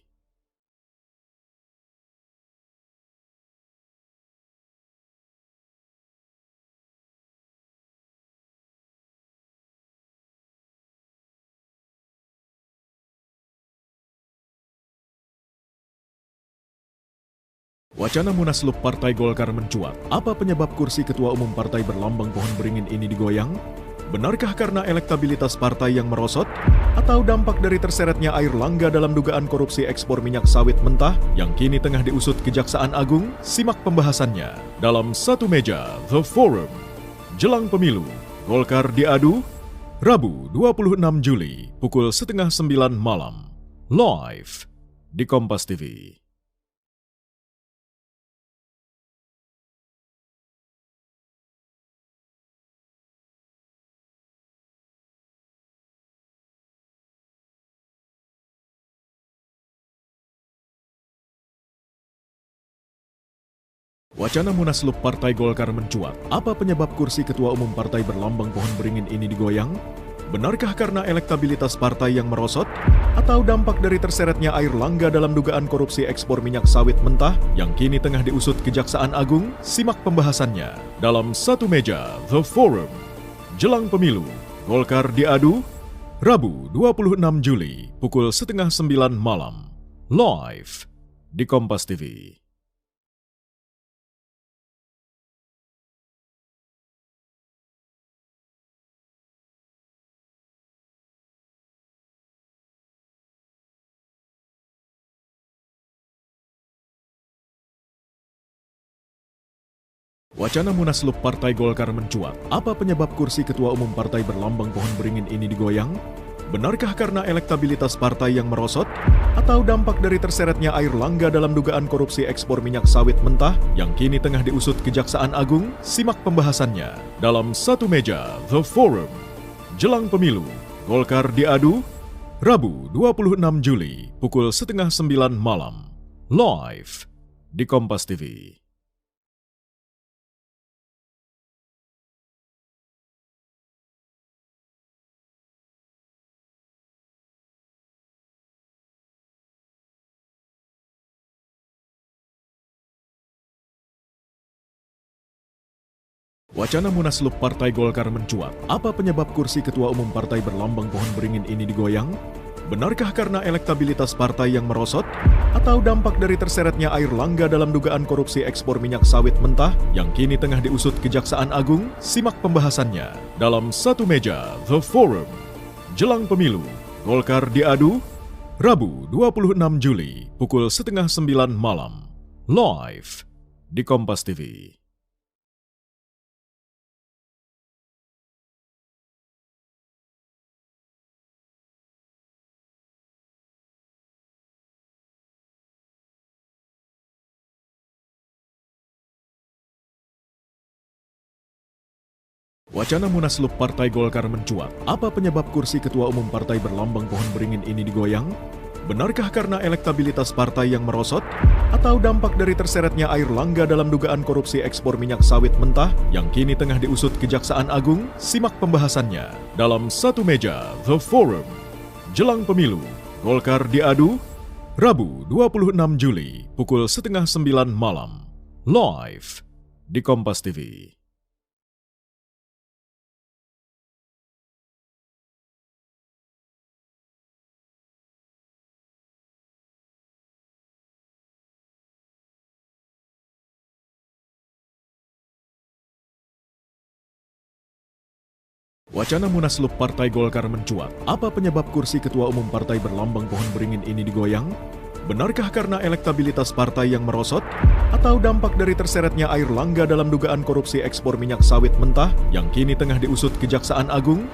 Wacana Munaslup Partai Golkar mencuat. Apa penyebab kursi ketua umum partai berlambang pohon beringin ini digoyang? Benarkah karena elektabilitas partai yang merosot? Atau dampak dari terseretnya Airlangga dalam dugaan korupsi ekspor minyak sawit mentah yang kini tengah diusut Kejaksaan Agung? Simak pembahasannya dalam Satu Meja The Forum. Jelang pemilu, Golkar diadu, Rabu 26 Juli pukul 8:30 malam. Live di Kompas TV. Wacana Munaslup Partai Golkar mencuat. Apa penyebab kursi ketua umum partai berlambang pohon beringin ini digoyang? Benarkah karena elektabilitas partai yang merosot? Atau dampak dari terseretnya Airlangga dalam dugaan korupsi ekspor minyak sawit mentah yang kini tengah diusut Kejaksaan Agung? Simak pembahasannya dalam Satu Meja The Forum. Jelang pemilu, Golkar diadu, Rabu 26 Juli pukul 8:30 malam, live di Kompas TV. Wacana Munaslup Partai Golkar mencuat. Apa penyebab kursi Ketua Umum Partai berlambang pohon beringin ini digoyang? Benarkah karena elektabilitas partai yang merosot? Atau dampak dari terseretnya Airlangga dalam dugaan korupsi ekspor minyak sawit mentah yang kini tengah diusut Kejaksaan Agung? Simak pembahasannya dalam Satu Meja The Forum. Jelang pemilu, Golkar diadu, Rabu 26 Juli pukul 8:30 malam, live di Kompas TV. Wacana Munaslup Partai Golkar mencuat. Apa penyebab kursi Ketua Umum Partai berlambang pohon beringin ini digoyang? Benarkah karena elektabilitas partai yang merosot? Atau dampak dari terseretnya Airlangga dalam dugaan korupsi ekspor minyak sawit mentah yang kini tengah diusut Kejaksaan Agung? Simak pembahasannya dalam Satu Meja The Forum. Jelang pemilu, Golkar diadu, Rabu 26 Juli pukul 8:30 malam, live di Kompas TV. Wacana Munaslup Partai Golkar mencuat. Apa penyebab kursi Ketua Umum Partai berlambang pohon beringin ini digoyang? Benarkah karena elektabilitas partai yang merosot? Atau dampak dari terseretnya Airlangga dalam dugaan korupsi ekspor minyak sawit mentah yang kini tengah diusut Kejaksaan Agung? Simak pembahasannya dalam Satu Meja The Forum. Jelang pemilu, Golkar diadu, Rabu 26 Juli pukul 8:30 malam, live di Kompas TV. Wacana Munaslup Partai Golkar mencuat. Apa penyebab kursi Ketua Umum Partai berlambang pohon beringin ini digoyang? Benarkah karena elektabilitas partai yang merosot? Atau dampak dari terseretnya Airlangga dalam dugaan korupsi ekspor minyak sawit mentah yang kini tengah diusut Kejaksaan Agung?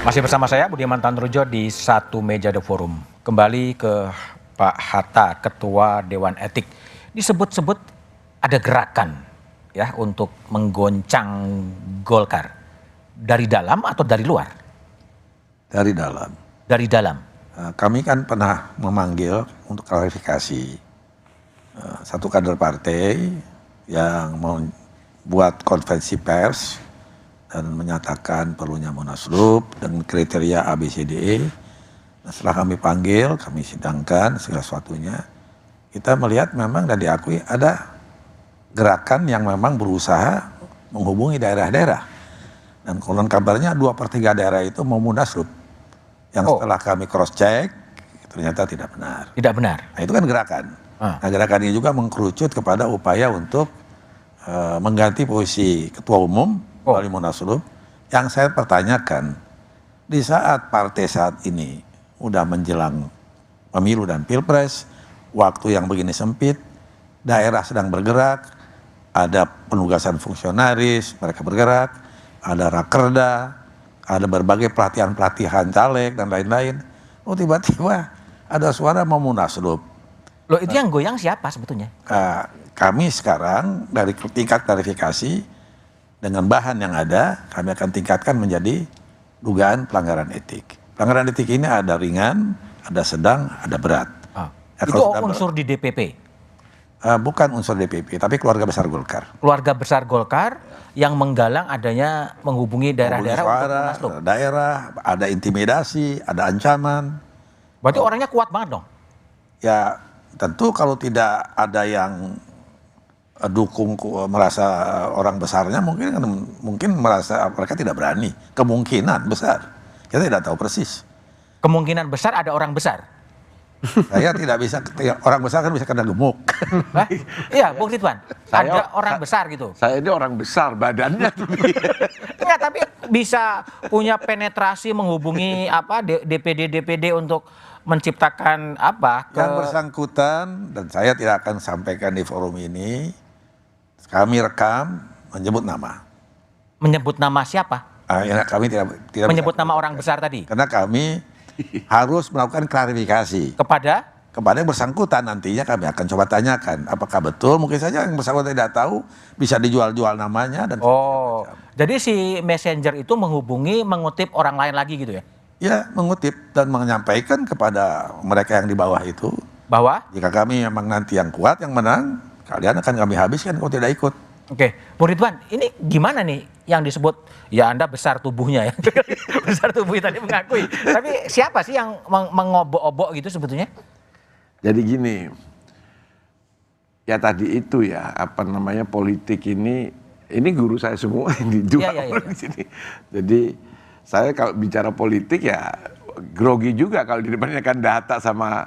Masih bersama saya Budiman Tanrujo di Satu Meja The Forum. Kembali ke Pak Hatta, Ketua Dewan Etik. Disebut-sebut ada gerakan ya untuk menggoncang Golkar. Dari dalam atau dari luar? Dari dalam. Dari dalam. Kami kan pernah memanggil untuk klarifikasi satu kader partai yang membuat konferensi pers dan menyatakan perlunya Munaslup dengan kriteria ABCDE. Nah, setelah kami panggil, kami sidangkan segala sesuatunya, kita melihat memang dan diakui ada gerakan yang memang berusaha menghubungi daerah-daerah. Dan konon kabarnya 2/3 daerah itu mau Munaslup. Yang setelah kami cross check, ternyata tidak benar. Tidak benar? Nah, itu kan gerakan. Nah, gerakan ini juga mengkerucut kepada upaya untuk mengganti posisi Ketua Umum melalui Munaslup. Yang saya pertanyakan, di saat partai saat ini udah menjelang pemilu dan pilpres, waktu yang begini sempit, daerah sedang bergerak, ada penugasan fungsionaris, mereka bergerak, ada rakerda, ada berbagai pelatihan-pelatihan caleg dan lain-lain. Oh, tiba-tiba ada suara mau Munaslup. Loh, itu yang goyang siapa sebetulnya? Kami sekarang dari tingkat klarifikasi dengan bahan yang ada, kami akan tingkatkan menjadi dugaan pelanggaran etik. Pelanggaran etik ini ada ringan, ada sedang, ada berat. Itu unsur di DPP? Bukan unsur DPP, tapi keluarga besar Golkar. Keluarga besar Golkar yang menggalang adanya menghubungi daerah-daerah untuk Munaslup. Daerah, ada intimidasi, ada ancaman. Berarti orangnya kuat banget dong? ya tentu kalau tidak ada yang dukung merasa orang besarnya mungkin merasa mereka tidak berani, kemungkinan besar, kita tidak tahu persis. Kemungkinan besar ada orang besar. Saya tidak bisa, orang besar kan bisa kena gemuk. Iya, Bung Ridwan, ada orang besar gitu. Saya ini orang besar badannya. Enggak, tapi bisa punya penetrasi menghubungi DPD untuk menciptakan Yang bersangkutan, dan saya tidak akan sampaikan di forum ini, kami rekam menyebut nama. Menyebut nama siapa? Ya, kami tidak menyebut nama orang besar tadi. Karena kami harus melakukan klarifikasi kepada yang bersangkutan. Nantinya kami akan coba tanyakan apakah betul, mungkin saja yang bersangkutan tidak tahu, bisa dijual-jual namanya dan jadi si messenger itu mengutip orang lain lagi gitu ya? Ya, mengutip dan menyampaikan kepada mereka yang di bawah itu bahwa jika kami memang nanti yang kuat, yang menang, kalian akan kami habiskan kalau tidak ikut. Oke, Bung Ridwan, ini gimana nih yang disebut, ya Anda besar tubuhnya ya, besar tubuhnya tadi mengakui, tapi siapa sih yang mengobok-obok gitu sebetulnya? Jadi gini, ya tadi itu ya, politik ini guru saya semua yang dijual di sini. Jadi saya kalau bicara politik ya grogi juga kalau di depannya kan data sama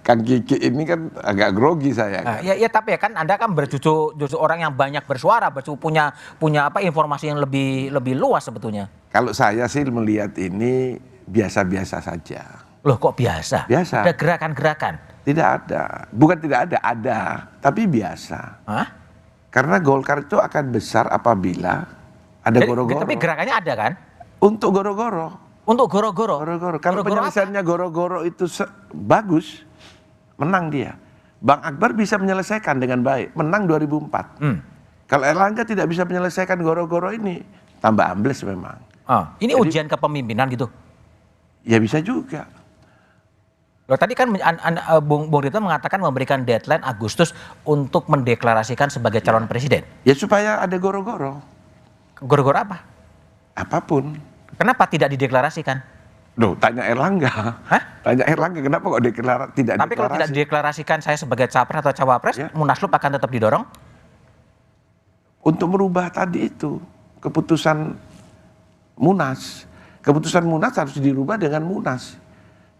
Kang Kiki ini kan agak grogi saya. Ya tapi ya kan Anda kan justru orang yang banyak bersuara, punya informasi yang lebih luas sebetulnya. Kalau saya sih melihat ini biasa-biasa saja. Loh kok biasa? Biasa. Ada gerakan-gerakan? Tidak ada. Bukan tidak ada, tapi biasa. Hah? Karena Golkar itu akan besar apabila ada goro-goro. Tapi gerakannya ada kan? Untuk goro-goro. Untuk goro-goro. Kalau penyelesaiannya goro-goro itu bagus, menang dia. Bang Akbar bisa menyelesaikan dengan baik, menang 2004. Kalau Erlangga tidak bisa menyelesaikan goro-goro ini, tambah ambles memang. Ini jadi, ujian kepemimpinan gitu? Ya bisa juga. Loh, tadi kan Bung Ridwan mengatakan memberikan deadline Agustus untuk mendeklarasikan sebagai calon presiden. Ya supaya ada goro-goro. Goro-goro apa? Apapun. Kenapa tidak dideklarasikan? Loh, tanya Erlangga. Hah? Tanya Erlangga kenapa kok tidak Tapi kalau tidak dideklarasikan saya sebagai capres atau cawapres, Munaslup akan tetap didorong? Untuk merubah tadi itu keputusan Munas. Keputusan Munas harus dirubah dengan Munas.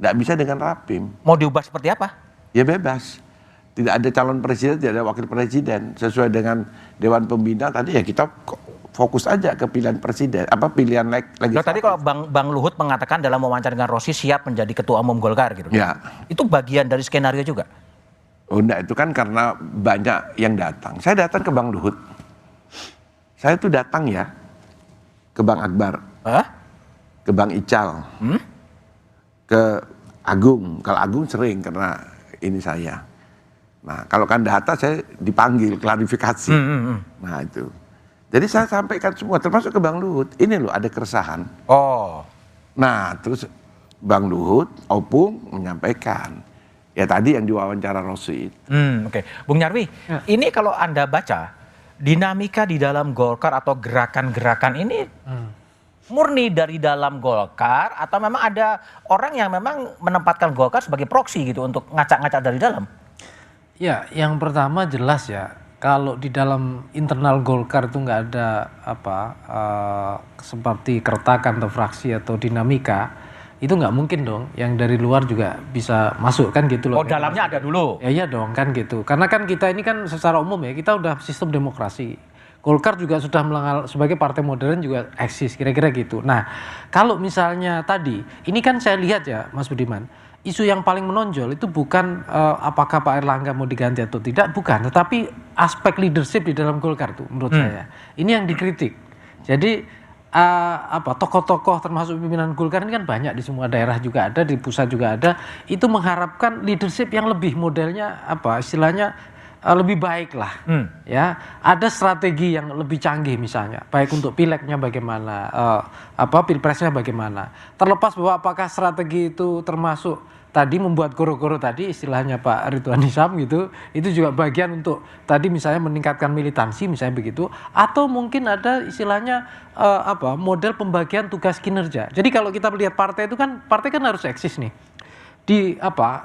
Nggak bisa dengan Rapim. Mau diubah seperti apa? Ya bebas. Tidak ada calon presiden, tidak ada wakil presiden. Sesuai dengan Dewan Pembina tadi ya kita fokus aja ke pilihan presiden, pilihan legislatif. Tadi kalau Bang Luhut mengatakan dalam wawancara dengan Rossi siap menjadi ketua umum Golkar gitu. Ya. Itu bagian dari skenario juga? Oh enggak, itu kan karena banyak yang datang. Saya datang ke Bang Luhut. Saya tuh datang ya ke Bang Akbar. Ke Bang Ical. Ke Agung. Kalau Agung sering karena ini saya. Nah, kalau Kandahata saya dipanggil klarifikasi. Nah, itu. Jadi saya sampaikan semua, termasuk ke Bang Luhut. Ini loh ada keresahan. Nah, terus Bang Luhut, Opung menyampaikan. Ya tadi yang diwawancara Rossi itu. Oke. Bung Nyarwi, ini kalau Anda baca, dinamika di dalam Golkar atau gerakan-gerakan ini murni dari dalam Golkar atau memang ada orang yang memang menempatkan Golkar sebagai proksi gitu untuk ngacak-ngacak dari dalam? Ya, yang pertama jelas ya. Kalau di dalam internal Golkar itu nggak ada seperti keretakan atau fraksi atau dinamika, itu nggak mungkin dong yang dari luar juga bisa masuk kan gitu loh. Dalamnya ada dulu? Ya iya dong kan gitu. Karena kan kita ini kan secara umum ya kita udah sistem demokrasi. Golkar juga sudah sebagai partai modern juga eksis kira-kira gitu. Nah kalau misalnya tadi, ini kan saya lihat ya Mas Budiman, isu yang paling menonjol itu bukan apakah Pak Erlangga mau diganti atau tidak, bukan. Tetapi aspek leadership di dalam Golkar tuh menurut saya. Ini yang dikritik. Jadi tokoh-tokoh termasuk pimpinan Golkar ini kan banyak di semua daerah juga ada, di pusat juga ada. Itu mengharapkan leadership yang lebih modelnya istilahnya lebih baik lah. Ya, ada strategi yang lebih canggih misalnya, baik untuk pileknya bagaimana, pilpresnya bagaimana. Terlepas bahwa apakah strategi itu termasuk tadi membuat goro-goro tadi istilahnya Pak Ridwan Hisam gitu, itu juga bagian untuk tadi misalnya meningkatkan militansi misalnya begitu, atau mungkin ada istilahnya model pembagian tugas kinerja. Jadi kalau kita melihat partai itu kan, partai kan harus eksis nih. di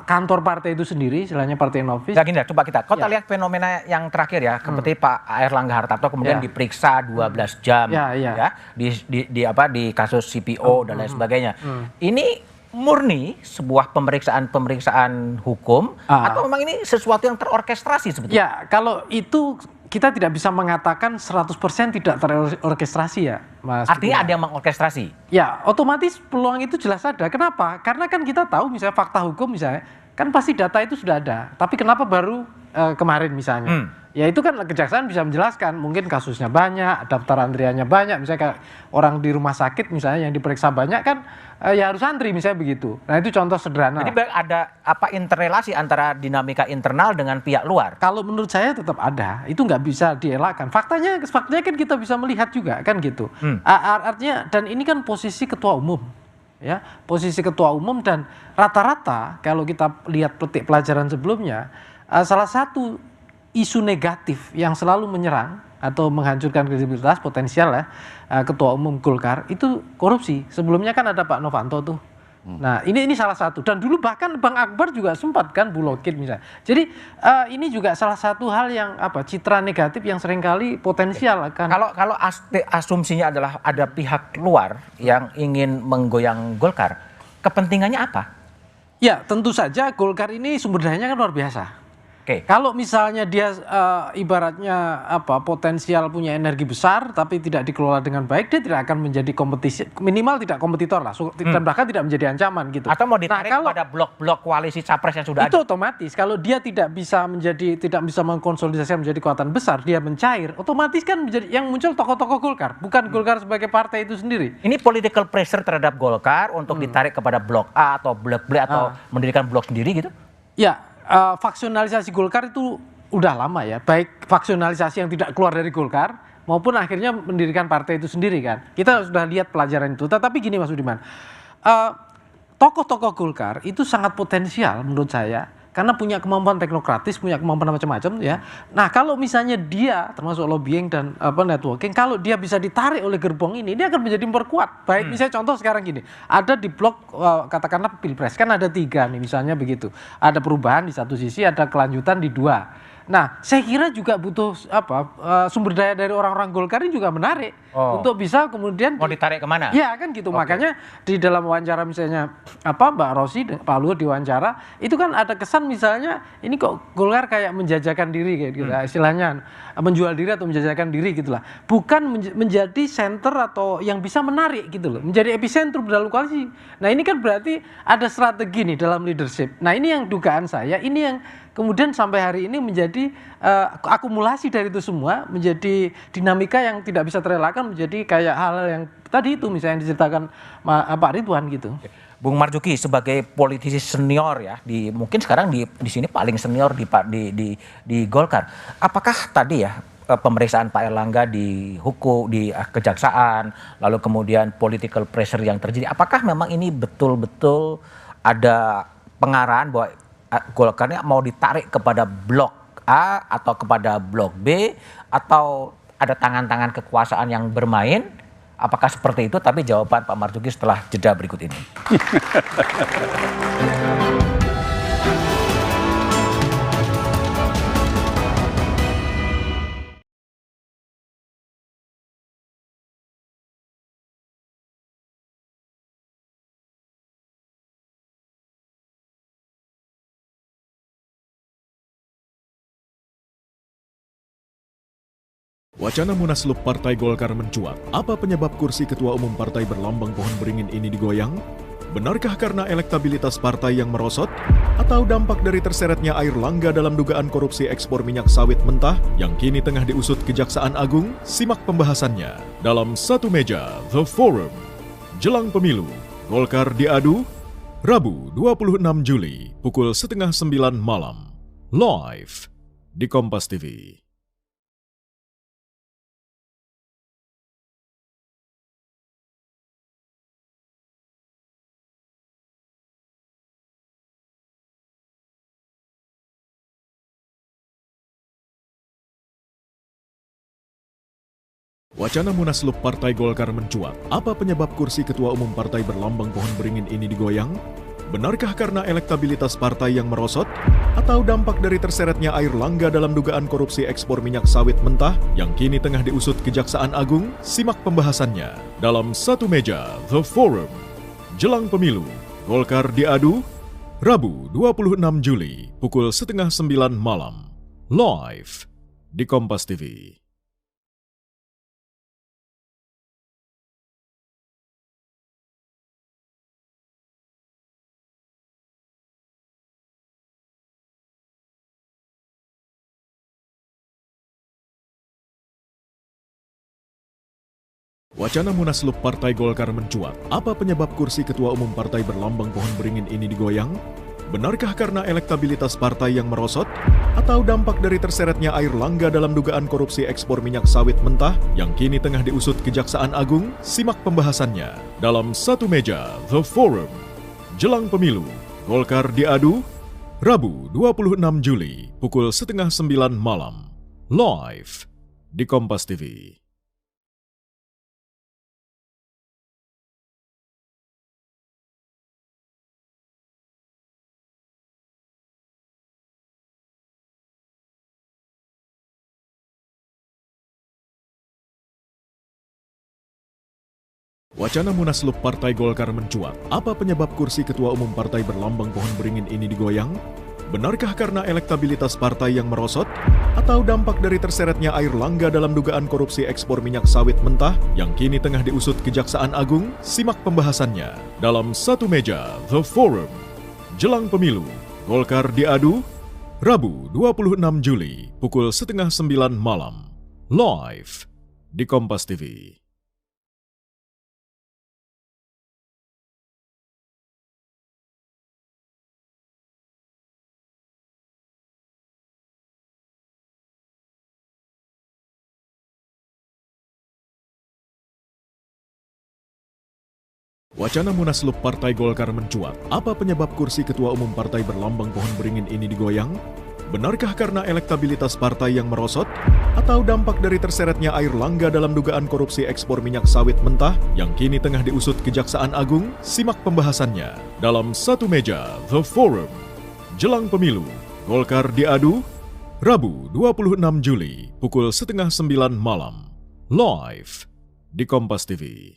kantor partai itu sendiri, istilahnya partai novis. Nah gini, coba kita lihat fenomena yang terakhir ya, seperti Pak Airlangga Hartarto kemudian diperiksa 12 jam ya di kasus CPO dan lain sebagainya. Ini murni sebuah pemeriksaan hukum atau memang ini sesuatu yang terorkestrasi sebetulnya? Ya, kalau itu kita tidak bisa mengatakan 100% tidak terorkestrasi ya, Mas. Artinya ada yang mengorkestrasi? Ya, otomatis peluang itu jelas ada. Kenapa? Karena kan kita tahu misalnya fakta hukum misalnya, kan pasti data itu sudah ada. Tapi kenapa baru kemarin misalnya? Ya itu kan kejaksaan bisa menjelaskan, mungkin kasusnya banyak, daftar antriannya banyak, misalnya kayak orang di rumah sakit misalnya yang diperiksa banyak kan ya harus antri misalnya begitu. Nah itu contoh sederhana. Jadi ada interrelasi antara dinamika internal dengan pihak luar? Kalau menurut saya tetap ada, itu nggak bisa dielakkan. Faktanya kan kita bisa melihat juga kan gitu. Artinya dan ini kan posisi ketua umum. Ya, posisi ketua umum dan rata-rata kalau kita lihat petik pelajaran sebelumnya, salah satu isu negatif yang selalu menyerang atau menghancurkan kredibilitas potensial ya ketua umum Golkar itu korupsi. Sebelumnya kan ada Pak Novanto tuh. Nah ini salah satu, dan dulu bahkan Bang Akbar juga sempat kan bulokin misalnya. Jadi ini juga salah satu hal yang citra negatif yang seringkali potensial akan. Kalau asumsinya adalah ada pihak luar yang ingin menggoyang Golkar, kepentingannya apa? Ya tentu saja Golkar ini sumber dayanya kan luar biasa. Kalau misalnya dia ibaratnya potensial punya energi besar tapi tidak dikelola dengan baik, dia tidak akan menjadi kompetisi, minimal tidak kompetitor lah, dan bahkan tidak menjadi ancaman gitu. Atau mau ditarik pada blok-blok koalisi capres yang sudah itu ada. Otomatis kalau dia tidak bisa mengkonsolidasikan menjadi kekuatan besar, dia mencair, otomatis kan menjadi yang muncul tokoh-tokoh Golkar, bukan Golkar sebagai partai itu sendiri. Ini political pressure terhadap Golkar untuk ditarik kepada blok A atau blok B atau mendirikan blok sendiri gitu? Ya. Faksionalisasi Golkar itu udah lama ya, baik faksionalisasi yang tidak keluar dari Golkar maupun akhirnya mendirikan partai itu sendiri kan. Kita sudah lihat pelajaran itu. Tetapi gini Mas Budiman, tokoh-tokoh Golkar itu sangat potensial menurut saya karena punya kemampuan teknokratis, punya kemampuan macam-macam ya. Nah kalau misalnya dia termasuk lobbying dan networking, kalau dia bisa ditarik oleh gerbong ini, dia akan menjadi memperkuat. Baik misalnya contoh sekarang gini, ada di blok katakanlah Pilpres kan ada 3 nih misalnya begitu. Ada perubahan di satu sisi, ada kelanjutan di 2. Nah, saya kira juga butuh sumber daya dari orang-orang Golkar ini juga menarik untuk bisa kemudian mau ditarik kemana? Ya kan gitu. Makanya di dalam wawancara misalnya Mbak Rosi, Pak Luhut diwawancara, itu kan ada kesan misalnya ini kok Golkar kayak menjajakan diri kayak gitu, istilahnya menjual diri atau menjajakan diri gitulah. Bukan menjadi center atau yang bisa menarik gitu loh, menjadi epicentrum dalam koalisi. Nah, ini kan berarti ada strategi nih dalam leadership. Nah, ini yang dugaan saya, ini yang kemudian sampai hari ini menjadi akumulasi dari itu semua, menjadi dinamika yang tidak bisa terelakkan, menjadi kayak hal yang tadi itu misalnya yang diceritakan Pak Ridwan gitu. Bung Marzuki sebagai politisi senior ya, mungkin sekarang di sini paling senior di Golkar. Apakah tadi ya pemeriksaan Pak Airlangga di hukum, di kejaksaan, lalu kemudian political pressure yang terjadi, apakah memang ini betul-betul ada pengarahan bahwa Golkarnya mau ditarik kepada blok A atau kepada blok B, atau ada tangan-tangan kekuasaan yang bermain? Apakah seperti itu? Tapi jawaban Pak Marzuki setelah jeda berikut ini. Wacana Munaslup Partai Golkar mencuat. Apa penyebab kursi ketua umum partai berlambang pohon beringin ini digoyang? Benarkah karena elektabilitas partai yang merosot? Atau dampak dari terseretnya Airlangga dalam dugaan korupsi ekspor minyak sawit mentah yang kini tengah diusut Kejaksaan Agung? Simak pembahasannya dalam Satu Meja The Forum. Jelang pemilu, Golkar diadu, Rabu 26 Juli, pukul 8:30 malam. Live di Kompas TV. Wacana Munaslup Partai Golkar mencuat. Apa penyebab kursi ketua umum partai berlambang pohon beringin ini digoyang? Benarkah karena elektabilitas partai yang merosot? Atau dampak dari terseretnya Airlangga dalam dugaan korupsi ekspor minyak sawit mentah yang kini tengah diusut Kejaksaan Agung? Simak pembahasannya dalam Satu Meja The Forum. Jelang pemilu, Golkar diadu, Rabu 26 Juli pukul 8:30 malam. Live di Kompas TV. Wacana Munaslup Partai Golkar mencuat. Apa penyebab kursi Ketua Umum Partai berlambang pohon beringin ini digoyang? Benarkah karena elektabilitas partai yang merosot? Atau dampak dari terseretnya Airlangga dalam dugaan korupsi ekspor minyak sawit mentah yang kini tengah diusut Kejaksaan Agung? Simak pembahasannya dalam Satu Meja The Forum. Jelang pemilu, Golkar diadu, Rabu 26 Juli pukul 8:30 malam. Live di Kompas TV. Wacana Munaslup Partai Golkar mencuat. Apa penyebab kursi Ketua Umum Partai berlambang pohon beringin ini digoyang? Benarkah karena elektabilitas partai yang merosot? Atau dampak dari terseretnya Airlangga dalam dugaan korupsi ekspor minyak sawit mentah yang kini tengah diusut Kejaksaan Agung? Simak pembahasannya dalam Satu Meja The Forum. Jelang pemilu, Golkar diadu, Rabu 26 Juli pukul 8:30 malam. Live di Kompas TV. Wacana Munaslup Partai Golkar mencuat. Apa penyebab kursi Ketua Umum Partai berlambang pohon beringin ini digoyang? Benarkah karena elektabilitas partai yang merosot? Atau dampak dari terseretnya Airlangga dalam dugaan korupsi ekspor minyak sawit mentah yang kini tengah diusut Kejaksaan Agung? Simak pembahasannya dalam Satu Meja The Forum. Jelang pemilu, Golkar diadu, Rabu 26 Juli pukul 8:30 malam. Live di Kompas TV.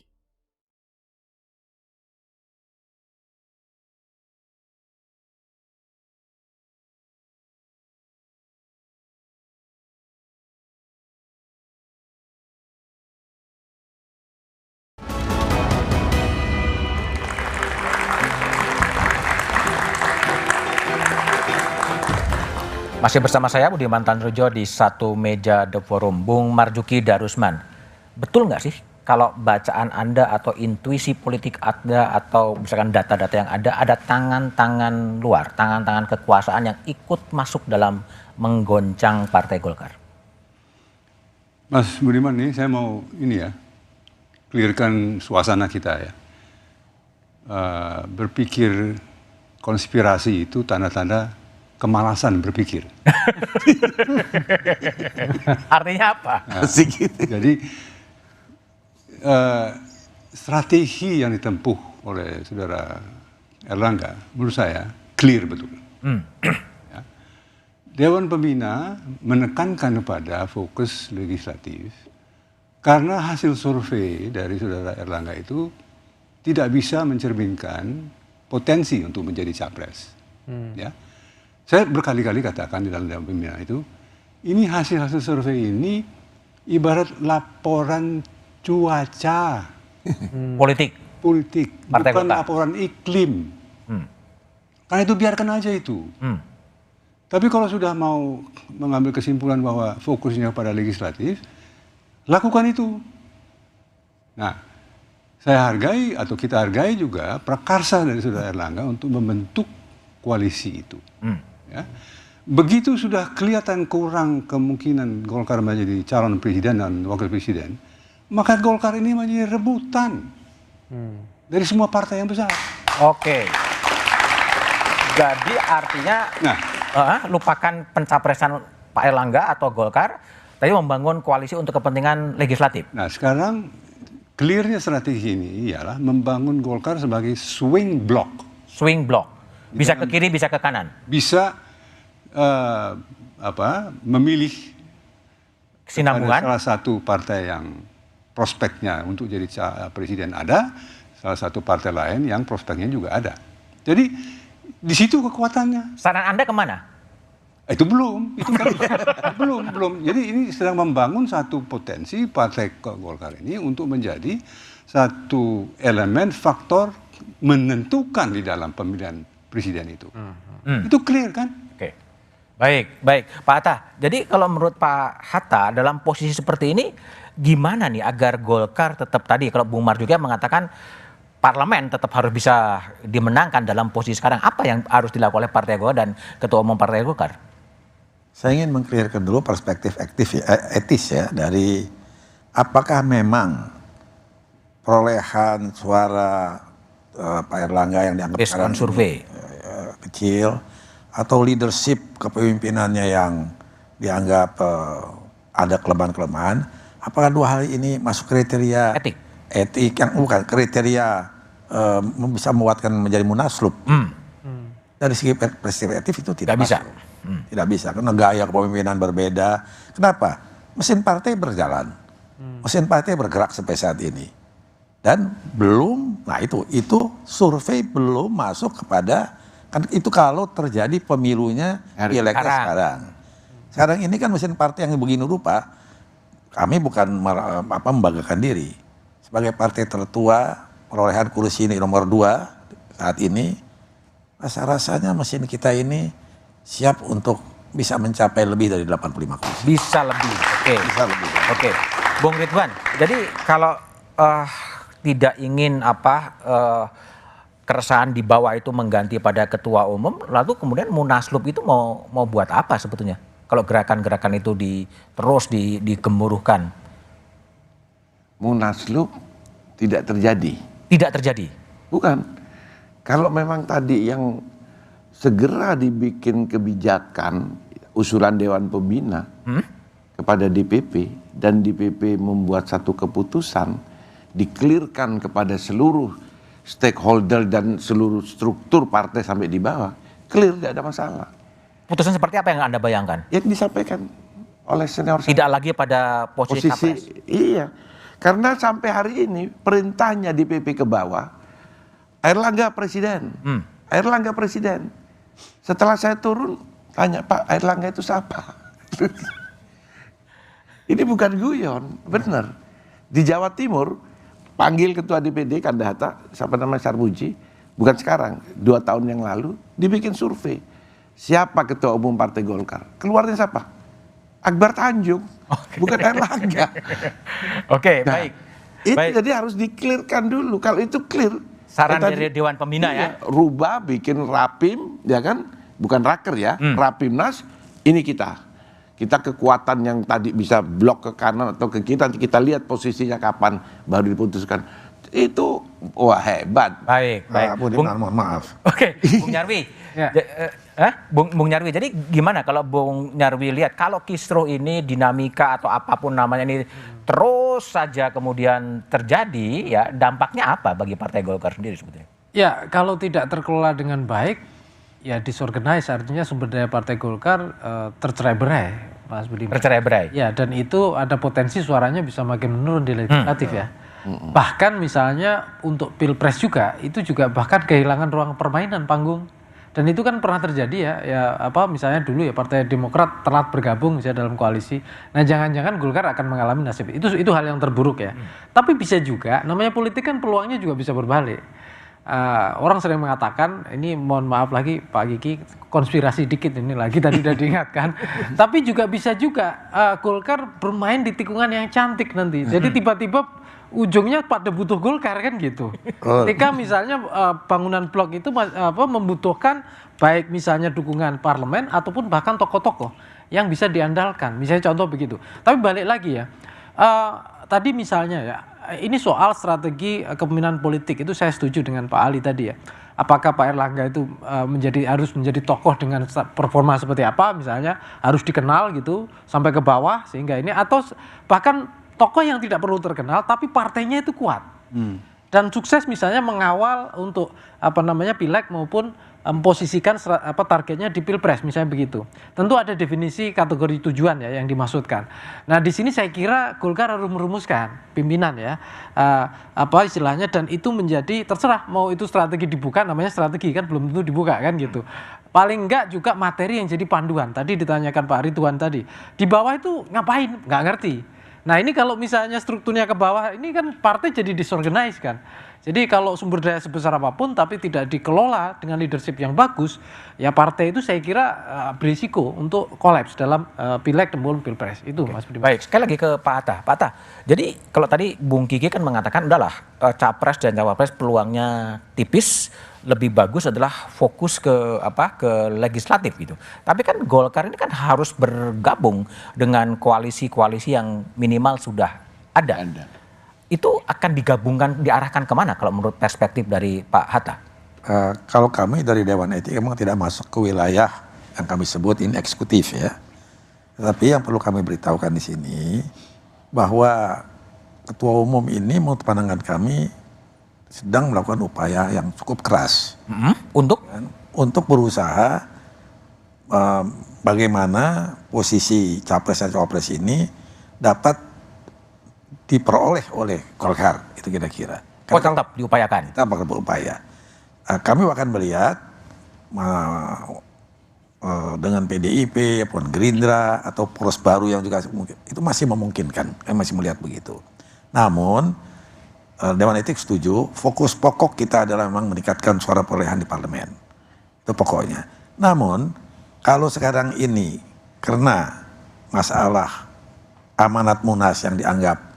Masih bersama saya Budiman Tanrujo di Satu Meja The Forum. Bung Marzuki Darusman, betul nggak sih kalau bacaan Anda atau intuisi politik Anda atau misalkan data-data yang ada tangan-tangan luar, tangan-tangan kekuasaan yang ikut masuk dalam menggoncang Partai Golkar? Mas Budiman, nih saya mau clearkan suasana kita ya. Berpikir konspirasi itu tanda-tanda kemalasan berpikir. Artinya apa? Nah, jadi strategi yang ditempuh oleh saudara Airlangga menurut saya clear betul. Ya. Dewan Pembina menekankan kepada fokus legislatif karena hasil survei dari saudara Airlangga itu tidak bisa mencerminkan potensi untuk menjadi capres. Ya. Saya berkali-kali katakan di dalam Dewan Pembina itu, ini hasil-hasil survei ini ibarat laporan cuaca. Politik? Politik, Partai bukan Golkar. laporan iklim. Karena itu biarkan aja itu. Tapi kalau sudah mau mengambil kesimpulan bahwa fokusnya pada legislatif, lakukan itu. Nah, saya hargai atau kita hargai juga prakarsa dari saudara Airlangga untuk membentuk koalisi itu. Ya. Begitu sudah kelihatan kurang kemungkinan Golkar menjadi calon presiden dan wakil presiden, maka Golkar ini menjadi rebutan dari semua partai yang besar. Oke. Jadi artinya lupakan pencapresan Pak Airlangga atau Golkar, tapi membangun koalisi untuk kepentingan legislatif. Nah sekarang clearnya strategi ini ialah membangun Golkar sebagai swing block. swing block. Bisa ke kiri, bisa ke kanan. Bisa memilih kesinambungan salah satu partai yang prospeknya untuk jadi presiden ada, salah satu partai lain yang prospeknya juga ada. Jadi di situ kekuatannya. Saran Anda kemana? Itu belum, itu kan belum. Jadi ini sedang membangun satu potensi partai Golkar ini untuk menjadi satu elemen faktor menentukan di dalam pemilihan presiden itu. Itu clear kan? Oke. Baik. Pak Hatta, jadi kalau menurut Pak Hatta dalam posisi seperti ini gimana nih agar Golkar tetap tadi, kalau Bung Mar juga mengatakan parlemen tetap harus bisa dimenangkan dalam posisi sekarang. Apa yang harus dilakukan oleh Partai Golkar dan Ketua Umum Partai Golkar? Saya ingin mengklirkan dulu perspektif etis ya dari apakah memang perolehan suara Pak Erlangga yang dianggap sekarang survei kecil atau leadership kepemimpinannya yang dianggap ada kelemahan-kelemahan, apakah dua hal ini masuk kriteria etik yang bukan kriteria bisa menguatkan menjadi munaslup? Dari segi perspektif itu tidak bisa. Tidak bisa karena gaya kepemimpinan berbeda. Kenapa? Mesin partai berjalan, mesin partai bergerak sampai saat ini. Dan belum, nah itu survei belum masuk kepada, kan itu kalau terjadi pemilunya pileknya sekarang. Sekarang ini kan mesin partai yang begini rupa, kami bukan membanggakan diri. Sebagai partai tertua, perolehan kursi ini nomor 2 saat ini, rasa-rasanya mesin kita ini siap untuk bisa mencapai lebih dari 85 kursi. Bisa lebih, oke. Bisa lebih. Oke, Bung Ridwan, jadi kalau tidak ingin keresahan di bawah itu mengganti pada ketua umum, lalu kemudian Munaslup itu mau buat apa sebetulnya? Kalau gerakan-gerakan itu terus digemuruhkan. Munaslup tidak terjadi. Tidak terjadi? Bukan. Kalau memang tadi yang segera dibikin kebijakan usulan Dewan Pembina kepada DPP dan DPP membuat satu keputusan, diklirkan kepada seluruh stakeholder dan seluruh struktur partai sampai di bawah, clear, tidak ada masalah. Putusan seperti apa yang Anda bayangkan? Yang disampaikan oleh senior. Tidak lagi pada posisi capres. Iya, karena sampai hari ini perintahnya DPP ke bawah, Erlangga presiden, Erlangga presiden. Setelah saya turun, tanya Pak, Erlangga itu siapa? Ini bukan guyon, benar. Di Jawa Timur, panggil ketua DPD Kandahata, siapa namanya Sarmuji, bukan sekarang, 2 tahun yang lalu, dibikin survei. Siapa ketua umum Partai Golkar? Keluarnya siapa? Akbar Tanjung, bukan Erlangga. Oke, baik. Itu jadi harus diklirkan dulu. Kalau itu clear, saran dari Dewan Pembina ya. Rubah, bikin rapim, ya kan? Bukan raker ya, rapimnas. Ini kita kekuatan yang tadi bisa blok ke kanan atau ke kiri, nanti kita lihat posisinya kapan baru diputuskan. Itu wah hebat. Baik. Mohon maaf. Oke, Bung Nyarwi. Bung Nyarwi, jadi gimana kalau Bung Nyarwi lihat kalau kisruh ini dinamika atau apapun namanya ini terus saja kemudian terjadi, ya dampaknya apa bagi Partai Golkar sendiri sebetulnya? Ya, kalau tidak terkelola dengan baik, ya disorganize, artinya sumber daya Partai Golkar tercerai-berai, Mas Budiman. Tercerai-berai. Ya, dan itu ada potensi suaranya bisa makin menurun di legislatif ya. Bahkan misalnya untuk Pilpres juga, itu juga bahkan kehilangan ruang permainan panggung. Dan itu kan pernah terjadi misalnya dulu ya Partai Demokrat telat bergabung misalnya dalam koalisi. Nah, jangan-jangan Golkar akan mengalami nasib itu hal yang terburuk ya. Tapi bisa juga, namanya politik kan peluangnya juga bisa berbalik. Orang sering mengatakan, ini mohon maaf lagi Pak Kiki, konspirasi dikit ini lagi tadi sudah diingatkan. Tapi juga bisa juga Golkar bermain di tikungan yang cantik nanti. Jadi tiba-tiba ujungnya pada butuh Golkar kan gitu. Ketika misalnya bangunan blok itu membutuhkan baik misalnya dukungan parlemen ataupun bahkan tokoh-tokoh yang bisa diandalkan. Misalnya contoh begitu. Tapi balik lagi ya, tadi misalnya ya, ini soal strategi kepemimpinan politik itu saya setuju dengan Pak Ali tadi ya. Apakah Pak Erlangga itu harus menjadi tokoh dengan performa seperti apa misalnya, harus dikenal gitu sampai ke bawah sehingga ini, atau bahkan tokoh yang tidak perlu terkenal tapi partainya itu kuat. dan sukses misalnya mengawal untuk pileg maupun memposisikan targetnya di Pilpres misalnya begitu. Tentu ada definisi kategori tujuan ya yang dimaksudkan. Nah, di sini saya kira Golkar harus merumuskan pimpinan ya istilahnya, dan itu menjadi terserah mau itu strategi dibuka, namanya strategi kan belum tentu dibuka kan gitu. Paling enggak juga materi yang jadi panduan. Tadi ditanyakan Pak Ridwan tadi, di bawah itu ngapain? Nggak ngerti. Nah, ini kalau misalnya strukturnya ke bawah, ini kan partai jadi disorganize kan. Jadi kalau sumber daya sebesar apapun tapi tidak dikelola dengan leadership yang bagus, ya partai itu saya kira berisiko untuk kolaps dalam pileg maupun pilpres. Itu Mas Budiman. Baik, sekali lagi ke Pak Atta. Pak Atta, jadi kalau tadi Bung Kiki kan mengatakan udahlah capres dan cawapres peluangnya tipis, lebih bagus adalah fokus ke legislatif gitu. Tapi kan Golkar ini kan harus bergabung dengan koalisi-koalisi yang minimal sudah ada. Itu akan digabungkan, diarahkan kemana kalau menurut perspektif dari Pak Hatta? Kalau kami dari Dewan Etik memang tidak masuk ke wilayah yang kami sebut ini eksekutif ya. Tetapi yang perlu kami beritahukan di sini bahwa Ketua Umum ini menurut pandangan kami sedang melakukan upaya yang cukup keras untuk berusaha bagaimana posisi capres dan cawapres ini dapat diperoleh oleh Golkar, itu kira-kira. Tetap diupayakan. Kita bakal berupaya. Kami akan melihat dengan PDIP, ataupun Gerindra atau poros baru yang juga mungkin itu masih memungkinkan. Kami masih melihat begitu. Namun Dewan Etik setuju. Fokus pokok kita adalah memang meningkatkan suara perolehan di parlemen. Itu pokoknya. Namun kalau sekarang ini karena masalah amanat Munas yang dianggap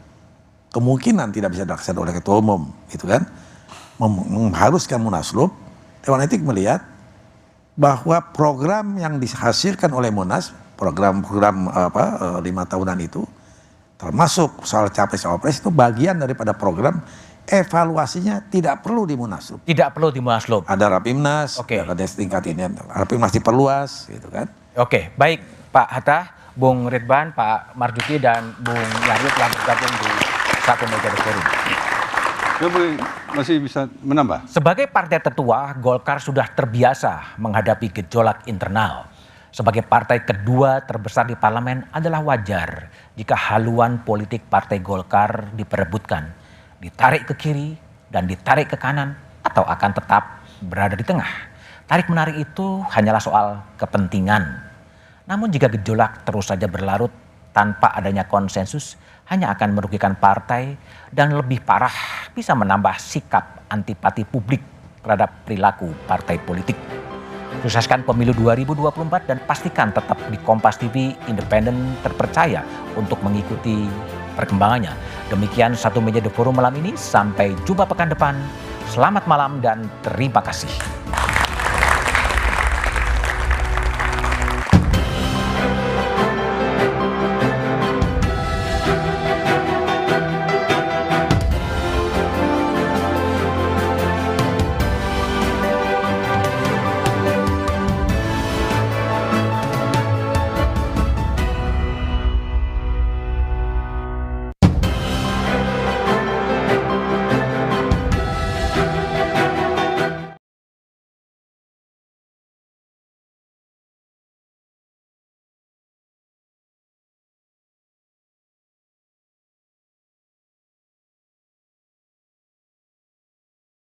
kemungkinan tidak bisa dilaksanakan oleh Ketua Umum, gitu kan, mengharuskan Munaslup, Dewan Etik melihat bahwa program yang dihasilkan oleh Munas, program-program 5 tahunan itu, termasuk soal capres-cawapres itu bagian daripada program evaluasinya tidak perlu di Munaslup. Tidak perlu di Munaslup. Ada Rapimnas, ada tingkat ini, Rapimnas diperluas, gitu kan. Oke, baik Pak Hatta, Bung Ridwan, Pak Marzuki dan Bung Yahya telah bergabung di satu meja The Forum. Saya masih bisa menambah. Sebagai partai tertua, Golkar sudah terbiasa menghadapi gejolak internal. Sebagai partai kedua terbesar di parlemen adalah wajar jika haluan politik partai Golkar diperebutkan, ditarik ke kiri dan ditarik ke kanan, atau akan tetap berada di tengah. Tarik-menarik itu hanyalah soal kepentingan. Namun jika gejolak terus saja berlarut tanpa adanya konsensus, hanya akan merugikan partai dan lebih parah bisa menambah sikap antipati publik terhadap perilaku partai politik. Sukseskan pemilu 2024 dan pastikan tetap di Kompas TV independen terpercaya untuk mengikuti perkembangannya. Demikian satu meja The Forum malam ini, sampai jumpa pekan depan. Selamat malam dan terima kasih.